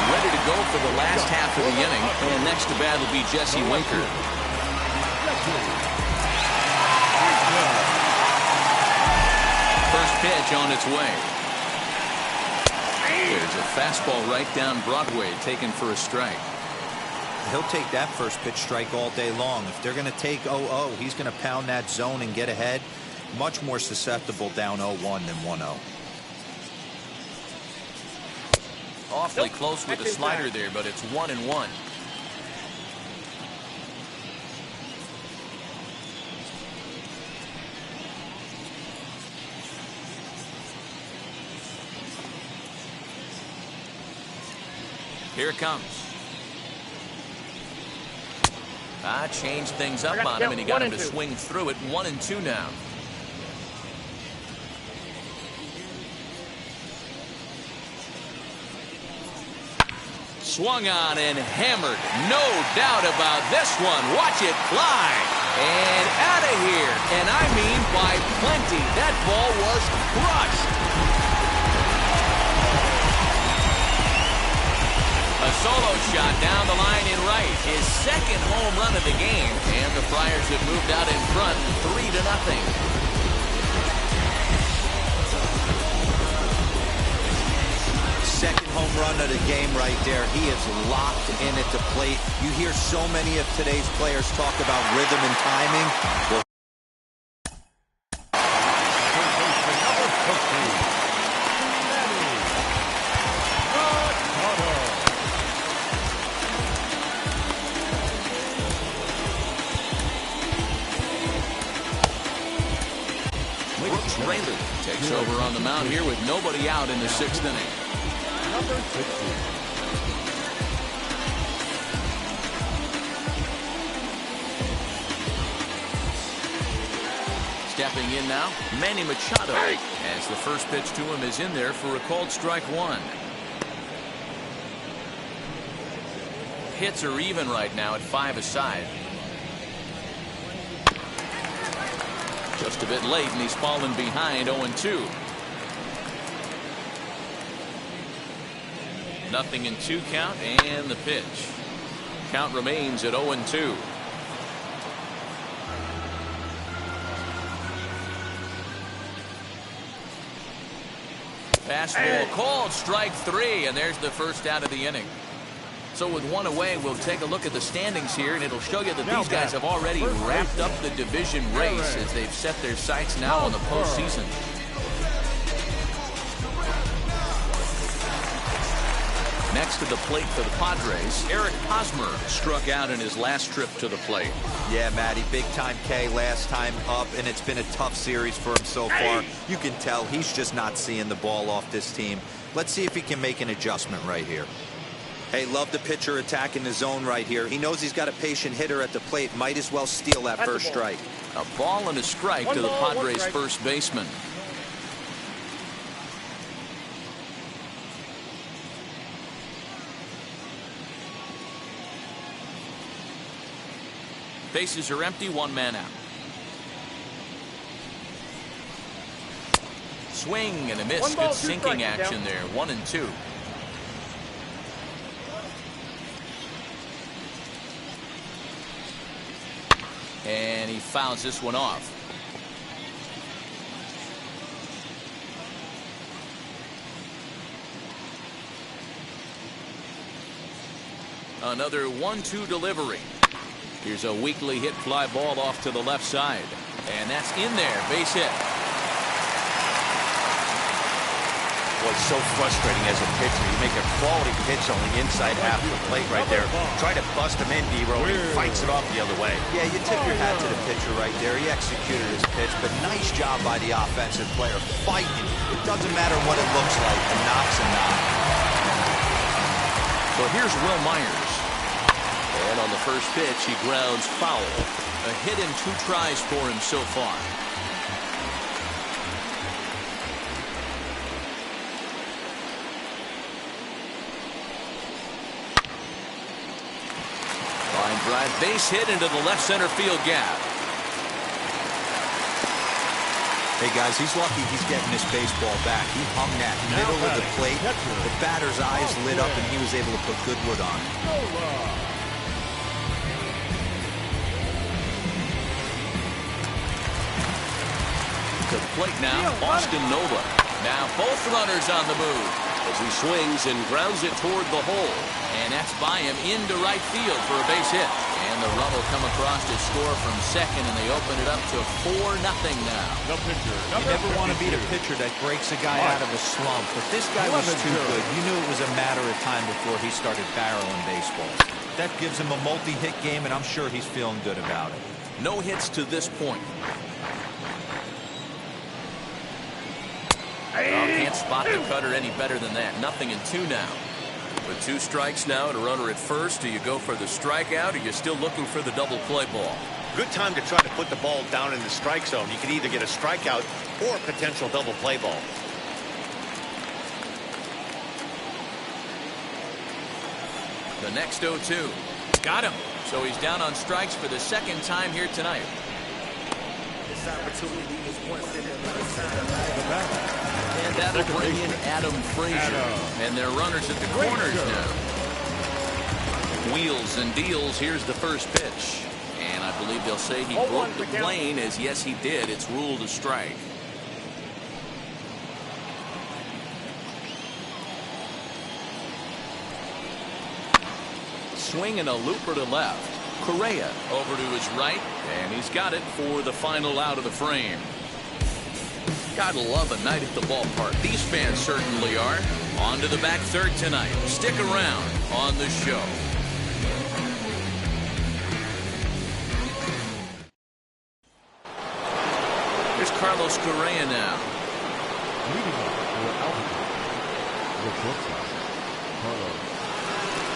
Ready to go for the last half of the inning, and next to bat will be Jesse Winker. First pitch on its way. There's a fastball right down Broadway, taken for a strike. He'll take that first pitch strike all day long. If they're going to take 0-0, he's going to pound that zone and get ahead. Much more susceptible down 0-1 than 1-0. Awfully close with the slider there, but it's 1-1. Here it comes. Changed things up on him, and he got him to swing through it. 1-2 now. Swung on and hammered. No doubt about this one. Watch it fly. And out of here. And I mean by plenty. That ball was crushed. down the line in right. His second home run of the game. And the Friars have moved out in front 3-0. Second home run of the game right there. He is locked in at the plate. You hear so many of today's players talk about rhythm and timing. Well, Rayleigh takes over on the mound here with nobody out in the 6th inning. Number 60. Stepping in now, Manny Machado, as the first pitch to him is in there for a called strike 1. Hits are even right now at 5 aside. Just a bit late, and he's fallen behind 0-2. Nothing in 2 count, and the pitch. Count remains at 0-2. Fastball called strike 3, and there's the first out of the inning. So with 1 away, we'll take a look at the standings here, and it'll show you that these guys have already wrapped up the division race as they've set their sights now on the postseason. Next to the plate for the Padres, Eric Hosmer struck out in his last trip to the plate. yeah, Matty, big time K last time up, and it's been a tough series for him so far. You can tell he's just not seeing the ball off this team. Let's see if he can make an adjustment right here. Hey, love the pitcher attacking the zone right here. He knows he's got a patient hitter at the plate. Might as well steal that first strike. A ball and a strike to the Padres' first baseman. Bases are empty, 1 man out. Swing and a miss. Good sinking action there. 1-2. And he fouls this one off. Another 1-2 delivery. Here's a weakly hit fly ball off to the left side. And that's in there. Base hit. Boy, it's so frustrating as a pitcher. You make a quality pitch on the inside half of the plate right there. Try to bust him in, D-Row, and he fights it off the other way. Yeah, you tip your hat to the pitcher right there. He executed his pitch, but nice job by the offensive player fighting. It doesn't matter what it looks like. A knock's a knock. So here's Will Myers. And on the first pitch, he grounds foul. A hit in 2 tries for him so far. Line drive, base hit into the left center field gap. Hey, guys, he's lucky he's getting this baseball back. He hung that middle of the plate. The batter's eyes lit up, and he was able to put good wood on it. To the plate now, Austin Nova. Now both runners on the move as he swings and grounds it toward the hole. And that's by him into right field for a base hit. And the run will come across to score from second, and they open it up to 4-0 now. The pitcher. You never want to beat a pitcher that breaks a guy out of a slump, but this guy was too good. You knew it was a matter of time before he started barreling baseballs. That gives him a multi-hit game, and I'm sure he's feeling good about it. No hits to this point. Oh, can't spot the cutter any better than that. Nothing in 2 now. With 2 strikes now and a runner at first, do you go for the strikeout, or are you still looking for the double play ball? Good time to try to put the ball down in the strike zone. You can either get a strikeout or a potential double play ball. The next 0-2. Got him. So he's down on strikes for the second time here tonight. This opportunity is once in a lifetime. And that'll bring in Adam Frazier. And they're runners at the corners now. Wheels and deals. Here's the first pitch. And I believe they'll say he broke the plane, as yes, he did. It's ruled a strike. Swing and a looper to left. Correa over to his right, and he's got it for the final out of the frame. Gotta love a night at the ballpark. These fans certainly are. On to the back third tonight. Stick around on the show. Here's Carlos Correa now. Leading off for altitude. The shortstop, Carlos.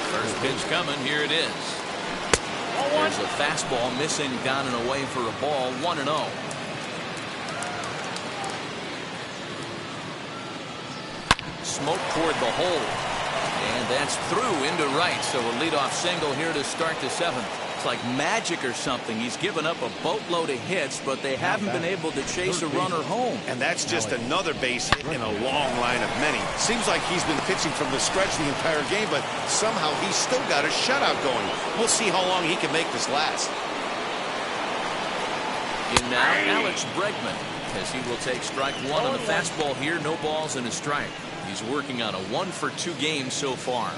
First pitch coming. Here it is. There's a fastball missing down and away for a ball. 1-0. Smoke toward the hole. And that's through into right. So a leadoff single here to start the seventh. It's like magic or something. He's given up a boatload of hits, but they haven't been able to chase a runner home. And that's just another base hit in a long line of many. Seems like he's been pitching from the stretch the entire game, but somehow he's still got a shutout going. We'll see how long he can make this last. In now, Alex Bregman, as he will take strike one on the fastball here. No balls and a strike. He's working on a 1-for-2 game so far.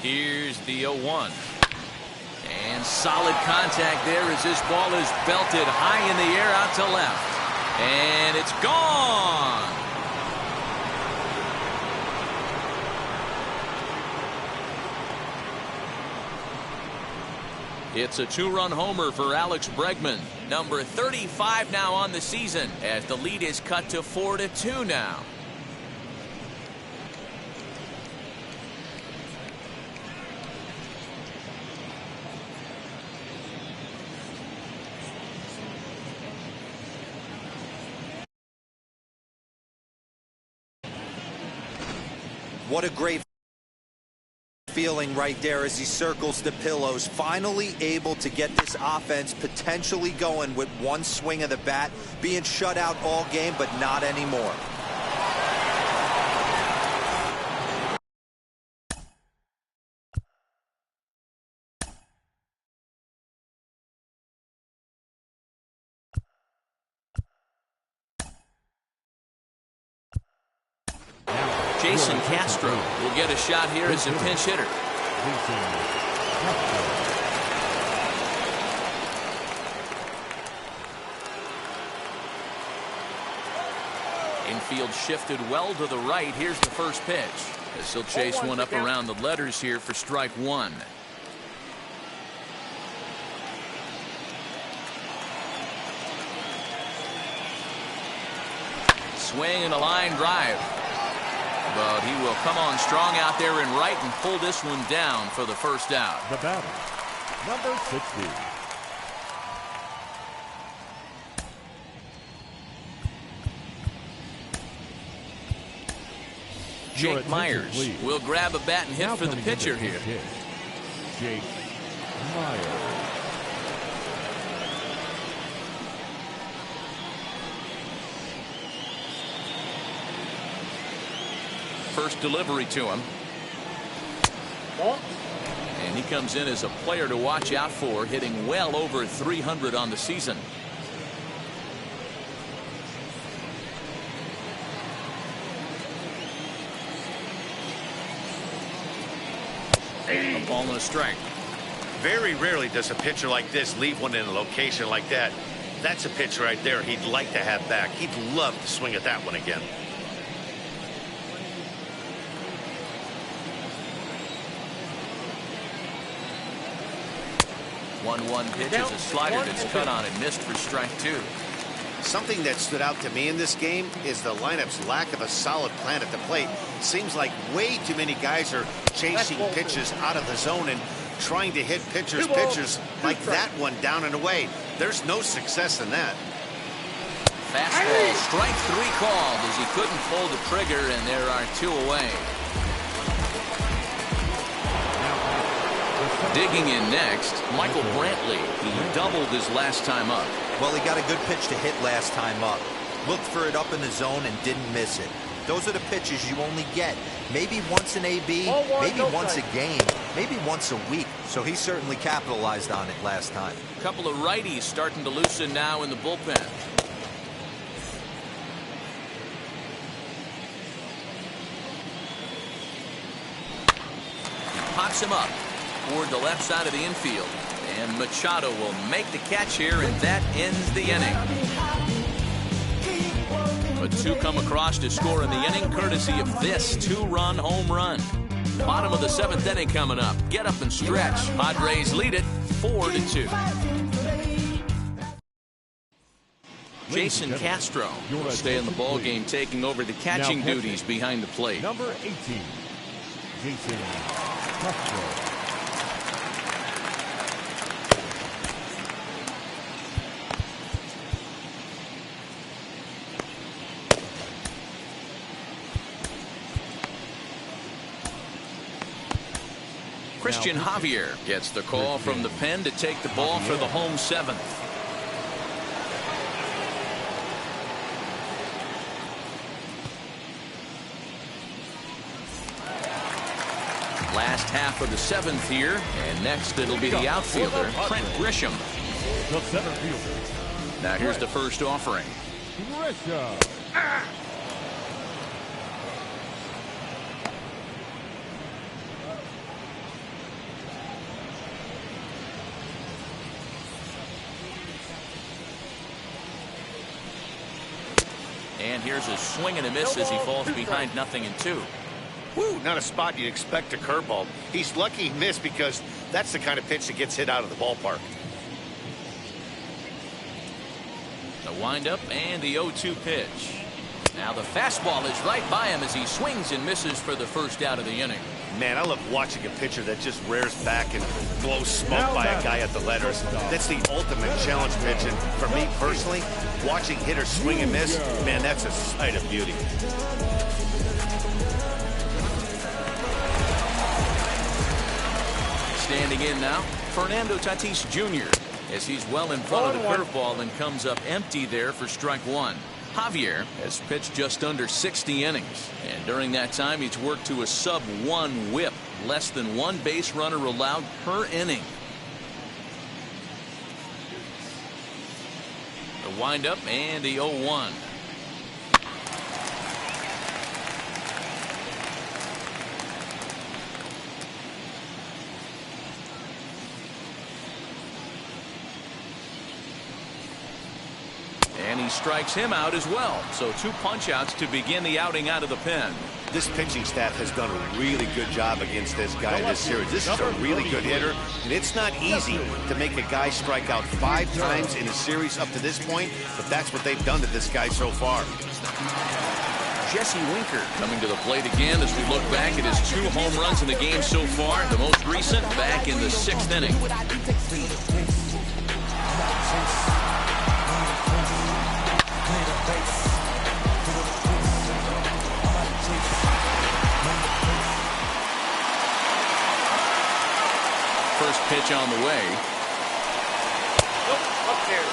Here's the 0-1. And solid contact there as this ball is belted high in the air out to left. And it's gone. It's a 2-run homer for Alex Bregman. Number 35 now on the season, as the lead is cut to 4-2 now. What a great feeling right there as he circles the pillows. Finally able to get this offense potentially going with one swing of the bat. Being shut out all game, but not anymore. Jason Castro will get a shot here as a pinch hitter. Infield shifted well to the right. Here's the first pitch, as he'll chase one up around the letters here for strike one. Swing and a line drive. But he will come on strong out there in right and pull this one down for the first out. The batter, number 60. Jake Myers will grab a bat and hit for the pitcher here. Jake Myers. First delivery to him. And he comes in as a player to watch out for, hitting well over 300 on the season. A ball and a strike. Very rarely does a pitcher like this leave one in a location like that. That's a pitch right there he'd like to have back. He'd love to swing at that one again. 1-1 pitch is a slider that's cut on and missed for strike two. Something that stood out to me in this game is the lineup's lack of a solid plan at the plate. Seems like way too many guys are chasing pitches out of the zone and trying to hit pitchers like that one down and away. There's no success in that. Fastball, strike three called as he couldn't pull the trigger, and there are two away. Digging in next, Michael Brantley. He doubled his last time up. Well, he got a good pitch to hit last time up. looked for it up in the zone and didn't miss it. Those are the pitches you only get. Maybe once an AB, maybe once a game, maybe once a week. So he certainly capitalized on it last time. A couple of righties starting to loosen now in the bullpen. He pops him up toward the left side of the infield. And Machado will make the catch here, and that ends the inning. But two come across to score in the inning, courtesy of this two-run home run. Bottom of the seventh inning coming up. Get up and stretch. Padres lead it 4-2. Jason Castro will stay in the ball game, taking over the catching duties behind the plate. Number 18, Jason Castro. Christian Javier gets the call from the pen to take the ball for the home seventh. Last half of the seventh here, and next it'll be the outfielder, Trent Grisham. The center fielder. Now here's the first offering. Grisham. And here's a swing and a miss as he falls behind 0-2. Woo, not a spot you'd expect a curveball. He's lucky he missed because that's the kind of pitch that gets hit out of the ballpark. The windup and the 0-2 pitch. Now the fastball is right by him as he swings and misses for the first out of the inning. Man, I love watching a pitcher that just rears back and blows smoke by a guy at the letters. That's the ultimate challenge pitch. And for me personally, watching hitters swing and miss, man, that's a sight of beauty. Standing in now, Fernando Tatis Jr. as he's well in front of the curveball and comes up empty there for strike one. Javier has pitched just under 60 innings, and during that time he's worked to a sub-1 whip, less than one base runner allowed per inning. The windup and the 0-1. And he strikes him out as well. So two punch-outs to begin the outing out of the pen. This pitching staff has done a really good job against this guy this series. This is a really good hitter, and it's not easy to make a guy strike out 5 times in a series up to this point, but that's what they've done to this guy so far. Jesse Winker coming to the plate again as we look back at his 2 home runs in the game so far. The most recent back in the 6th inning. First pitch on the way. Up there.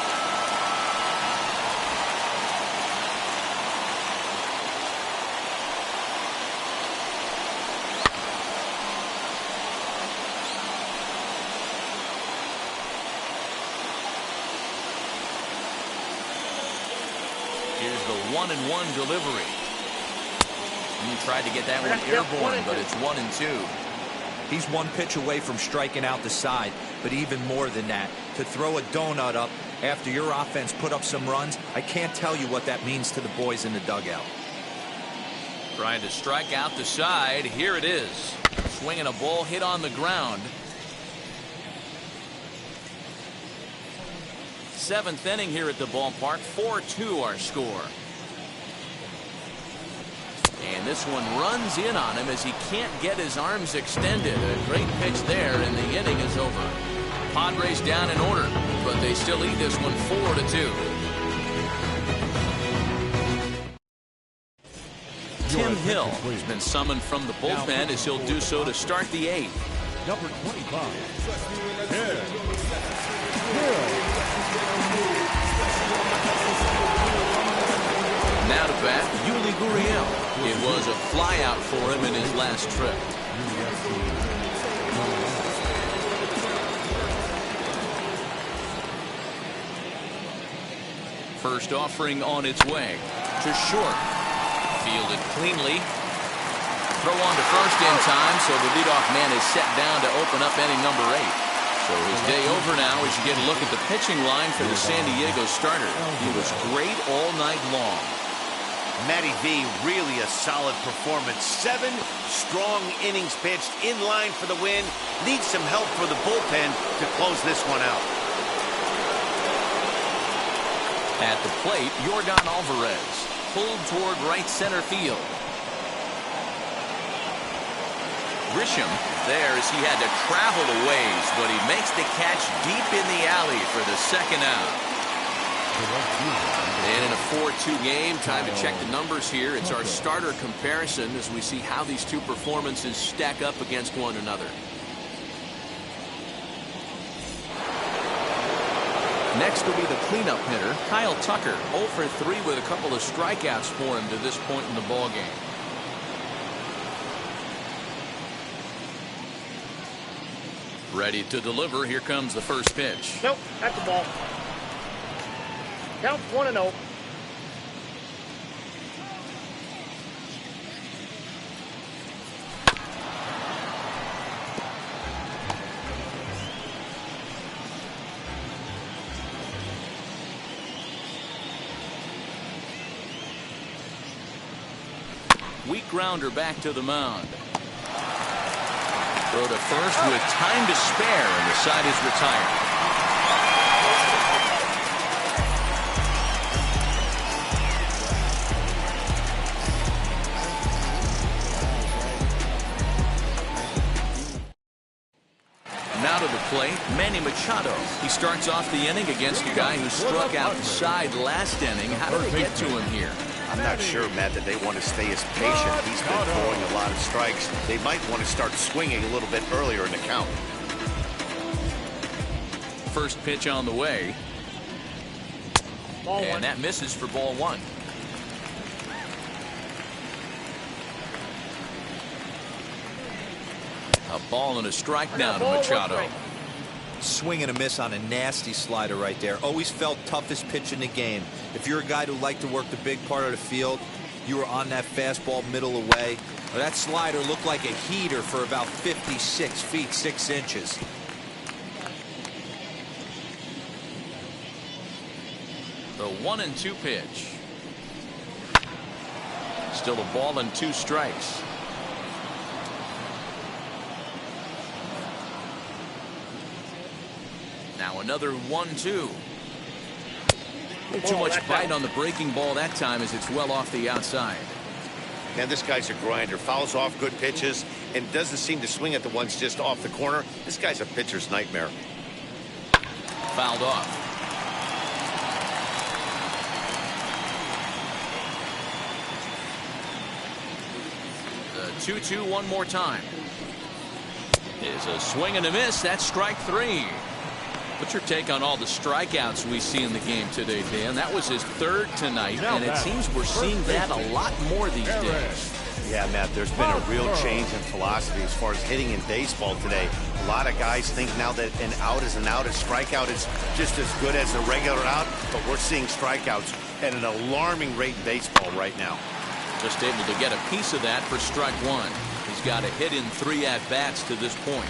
Here's the 1-1 delivery. And he tried to get that one airborne, but it's 1-2. He's one pitch away from striking out the side, but even more than that, to throw a donut up after your offense put up some runs, I can't tell you what that means to the boys in the dugout. Trying to strike out the side. Here it is. Swinging a ball hit on the ground. 7th inning here at the ballpark. 4-2 our score. And this one runs in on him as he can't get his arms extended. A great pitch there, and the inning is over. Padres down in order, but they still lead this one 4-2. Tim Hill has been summoned from the bullpen as he'll do so to start the 8th. Number 25, Hill. Now to bat, Yuli Gurriel. It was a flyout for him in his last trip. First offering on its way to short. Fielded cleanly. Throw on to first in time, so the leadoff man is set down to open up inning number 8. So his day over now as you get a look at the pitching line for the San Diego starter. He was great all night long. Matty V, really a solid performance. 7 strong innings pitched, in line for the win. Needs some help for the bullpen to close this one out. At the plate, Yordan Alvarez pulled toward right center field. Grisham there as he had to travel a ways, but he makes the catch deep in the alley for the second out. And in a 4-2 game, time to check the numbers here. It's our starter comparison as we see how these two performances stack up against one another. Next will be the cleanup hitter, Kyle Tucker, 0 for 3 with a couple of strikeouts for him to this point in the ballgame. Ready to deliver. Here comes the first pitch. Nope, that's the ball. Count 1-0. Weak grounder back to the mound. Throw to first with time to spare, and the side is retired. Now to the plate, Manny Machado. He starts off the inning against a guy who struck outside last inning. How do they get to him here? I'm not sure, Matt, that they want to stay as patient. He's been throwing a lot of strikes. They might want to start swinging a little bit earlier in the count. First pitch on the way. And that misses for ball 1. A ball and a strike now to Machado. Swing and a miss on a nasty slider right there. Always felt toughest pitch in the game. If you're a guy who liked to work the big part of the field, you were on that fastball middle away. Well, that slider looked like a heater for about 56 feet 6 inches. The 1-2 pitch. Still a ball and 2 strikes. Now another 1-2. Too much bite on the breaking ball that time as it's well off the outside. Man, this guy's a grinder. Fouls off good pitches and doesn't seem to swing at the ones just off the corner. This guy's a pitcher's nightmare. Fouled off. The 2-2 one more time. Is a swing and a miss. That's strike 3. What's your take on all the strikeouts we see in the game today, Dan? That was his 3rd tonight, and it seems we're seeing that a lot more these days. Yeah, Matt, there's been a real change in philosophy as far as hitting in baseball today. A lot of guys think now that an out is an out, a strikeout is just as good as a regular out, but we're seeing strikeouts at an alarming rate in baseball right now. Just able to get a piece of that for strike 1. He's got a hit in 3 at-bats to this point.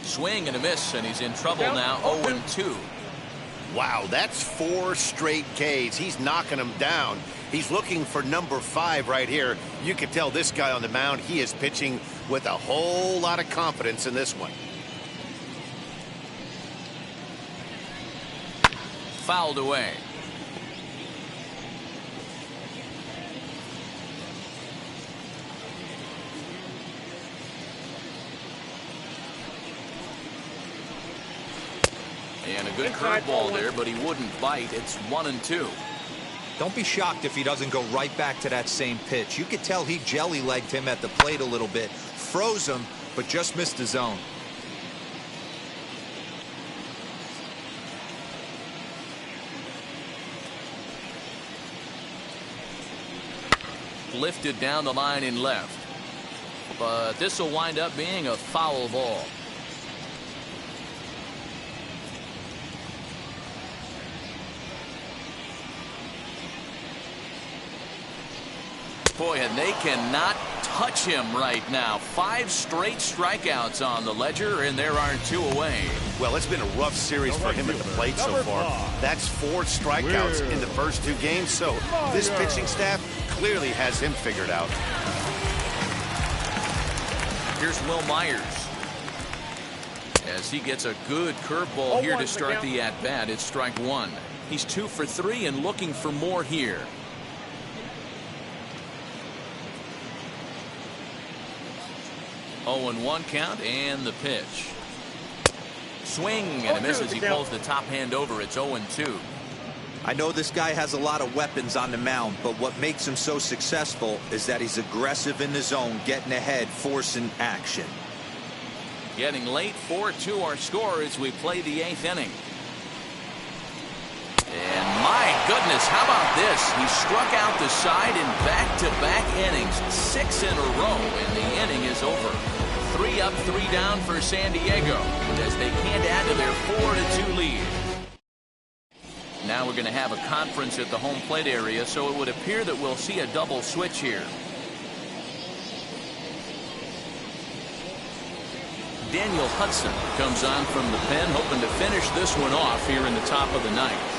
Swing and a miss, and he's in trouble now. 0-2. Wow, that's 4 straight Ks. He's knocking them down. He's looking for number 5 right here. You can tell this guy on the mound, he is pitching with a whole lot of confidence in this one. Fouled away. And a good curveball there, but he wouldn't bite. It's 1-2. Don't be shocked if he doesn't go right back to that same pitch. You could tell he jelly-legged him at the plate a little bit, froze him, but just missed the zone. Lifted down the line in left. But this will wind up being a foul ball. Boy, and they cannot touch him right now. 5 straight strikeouts on the ledger, and there aren't 2 away. Well, it's been a rough series for him at the plate so far. That's 4 strikeouts in the first 2 games, so this pitching staff clearly has him figured out. Here's Will Myers. As he gets a good curveball here to start the at-bat, it's strike 1. He's 2 for 3 and looking for more here. 0-1 count, and the pitch. Swing and a miss as he pulls the top hand over. It's 0-2. I know this guy has a lot of weapons on the mound, but what makes him so successful is that he's aggressive in the zone, getting ahead, forcing action. Getting late, 4-2 our score as we play the 8th inning. And my goodness, how about this? He struck out the side in back-to-back innings, 6 in a row, and the inning is over. 3 up, 3 down for San Diego, as they can't add to their 4-2 lead. Now we're going to have a conference at the home plate area, so it would appear that we'll see a double switch here. Daniel Hudson comes on from the pen, hoping to finish this one off here in the top of the 9th.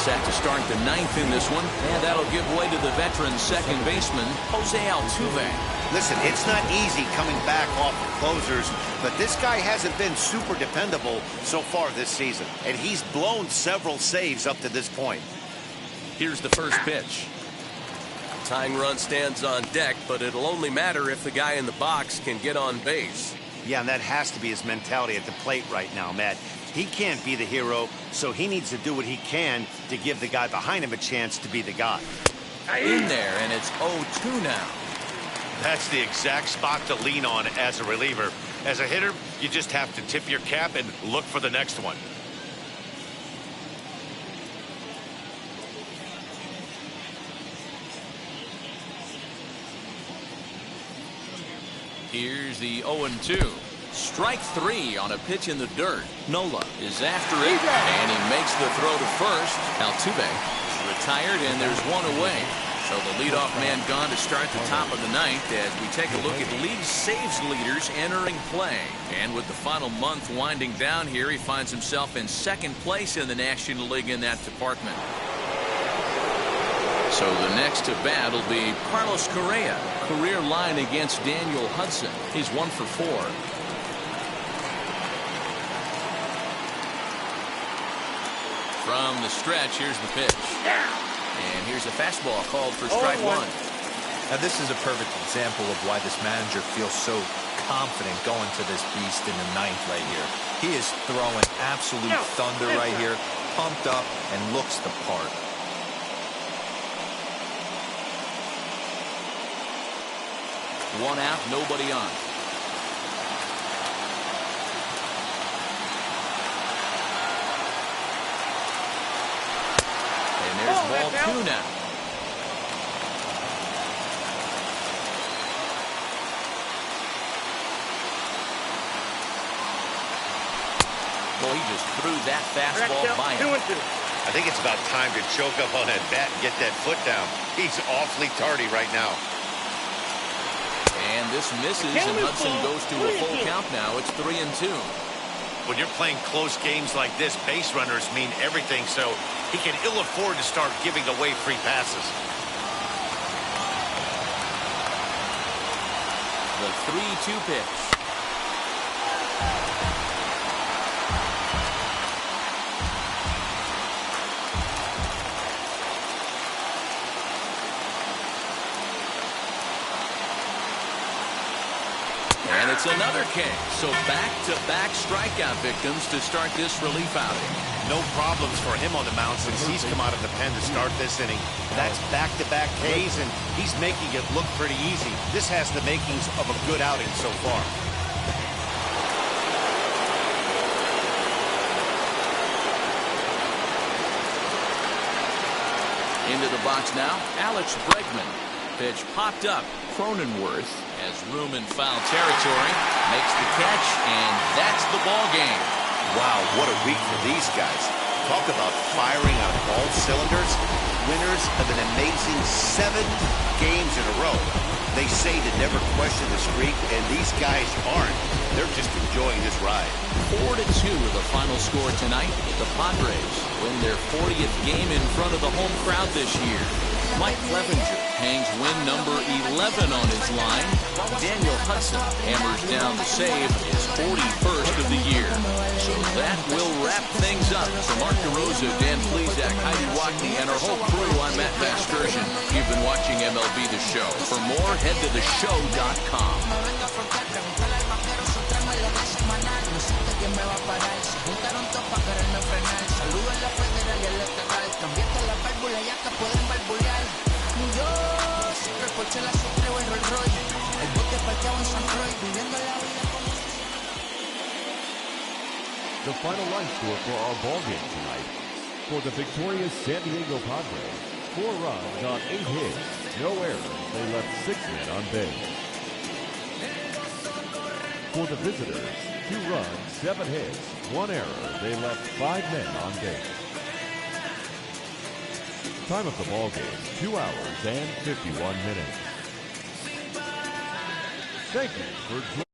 Set to start the 9th in this one, and that'll give way to the veteran second baseman, Jose Altuve. Listen, it's not easy coming back off the closers, but this guy hasn't been super dependable so far this season, and he's blown several saves up to this point. Here's the first pitch. Tying run stands on deck, but it'll only matter if the guy in the box can get on base. Yeah, and that has to be his mentality at the plate right now, Matt. He can't be the hero, so he needs to do what he can to give the guy behind him a chance to be the guy. In there, and it's 0-2 now. That's the exact spot to lean on as a reliever. As a hitter, you just have to tip your cap and look for the next one. Here's the 0-2. Strike 3 on a pitch in the dirt. Nola is after it, and he makes the throw to first. Altuve retired, and there's 1 away. So the leadoff man gone to start the top of the 9th as we take a look at league saves leaders entering play. And with the final month winding down here, he finds himself in 2nd place in the National League in that department. So the next to bat will be Carlos Correa. Career line against Daniel Hudson. He's 1 for 4. From the stretch, here's the pitch. And here's a fastball called for strike 1. Now this is a perfect example of why this manager feels so confident going to this beast in the 9th right here. He is throwing absolute thunder right here, pumped up and looks the part. One out, nobody on. And there's ball 2 now. Boy, he just threw that fastball by him. I think it's about time to choke up on that bat and get that foot down. He's awfully tardy right now. And this misses, and Hudson goes to a full count now. It's 3-2. When you're playing close games like this, base runners mean everything, so he can ill afford to start giving away free passes. The 3-2 pitch. And it's another K. So back-to-back strikeout victims to start this relief outing. No problems for him on the mound since he's come out of the pen to start this inning. That's back-to-back Ks, and he's making it look pretty easy. This has the makings of a good outing so far. Into the box now, Alex Bregman. Pitch popped up. Cronenworth has room in foul territory, makes the catch, and that's the ball game. Wow, what a week for these guys. Talk about firing on all cylinders. Winners of an amazing 7 games in a row. They say to never question the streak, and these guys aren't. They're just enjoying this ride. 4-2 the final score tonight. The Padres win their 40th game in front of the home crowd this year. Mike Clevenger hangs win number 11 on his line. Daniel Hudson hammers down the save, his 41st of the year. So that will wrap things up. For Mark DeRosa, Dan Plesac, Heidi Watney, and our whole crew, I'm Matt Vasgersian. You've been watching MLB The Show. For more, head to theshow.com. The final line score for our ball game tonight. For the victorious San Diego Padres, 4 runs on 8 hits, no errors. They left 6 men on base. For the visitors, 2 runs, 7 hits, 1 error. They left 5 men on base. Time of the ball game, 2 hours and 51 minutes. Thank you for joining.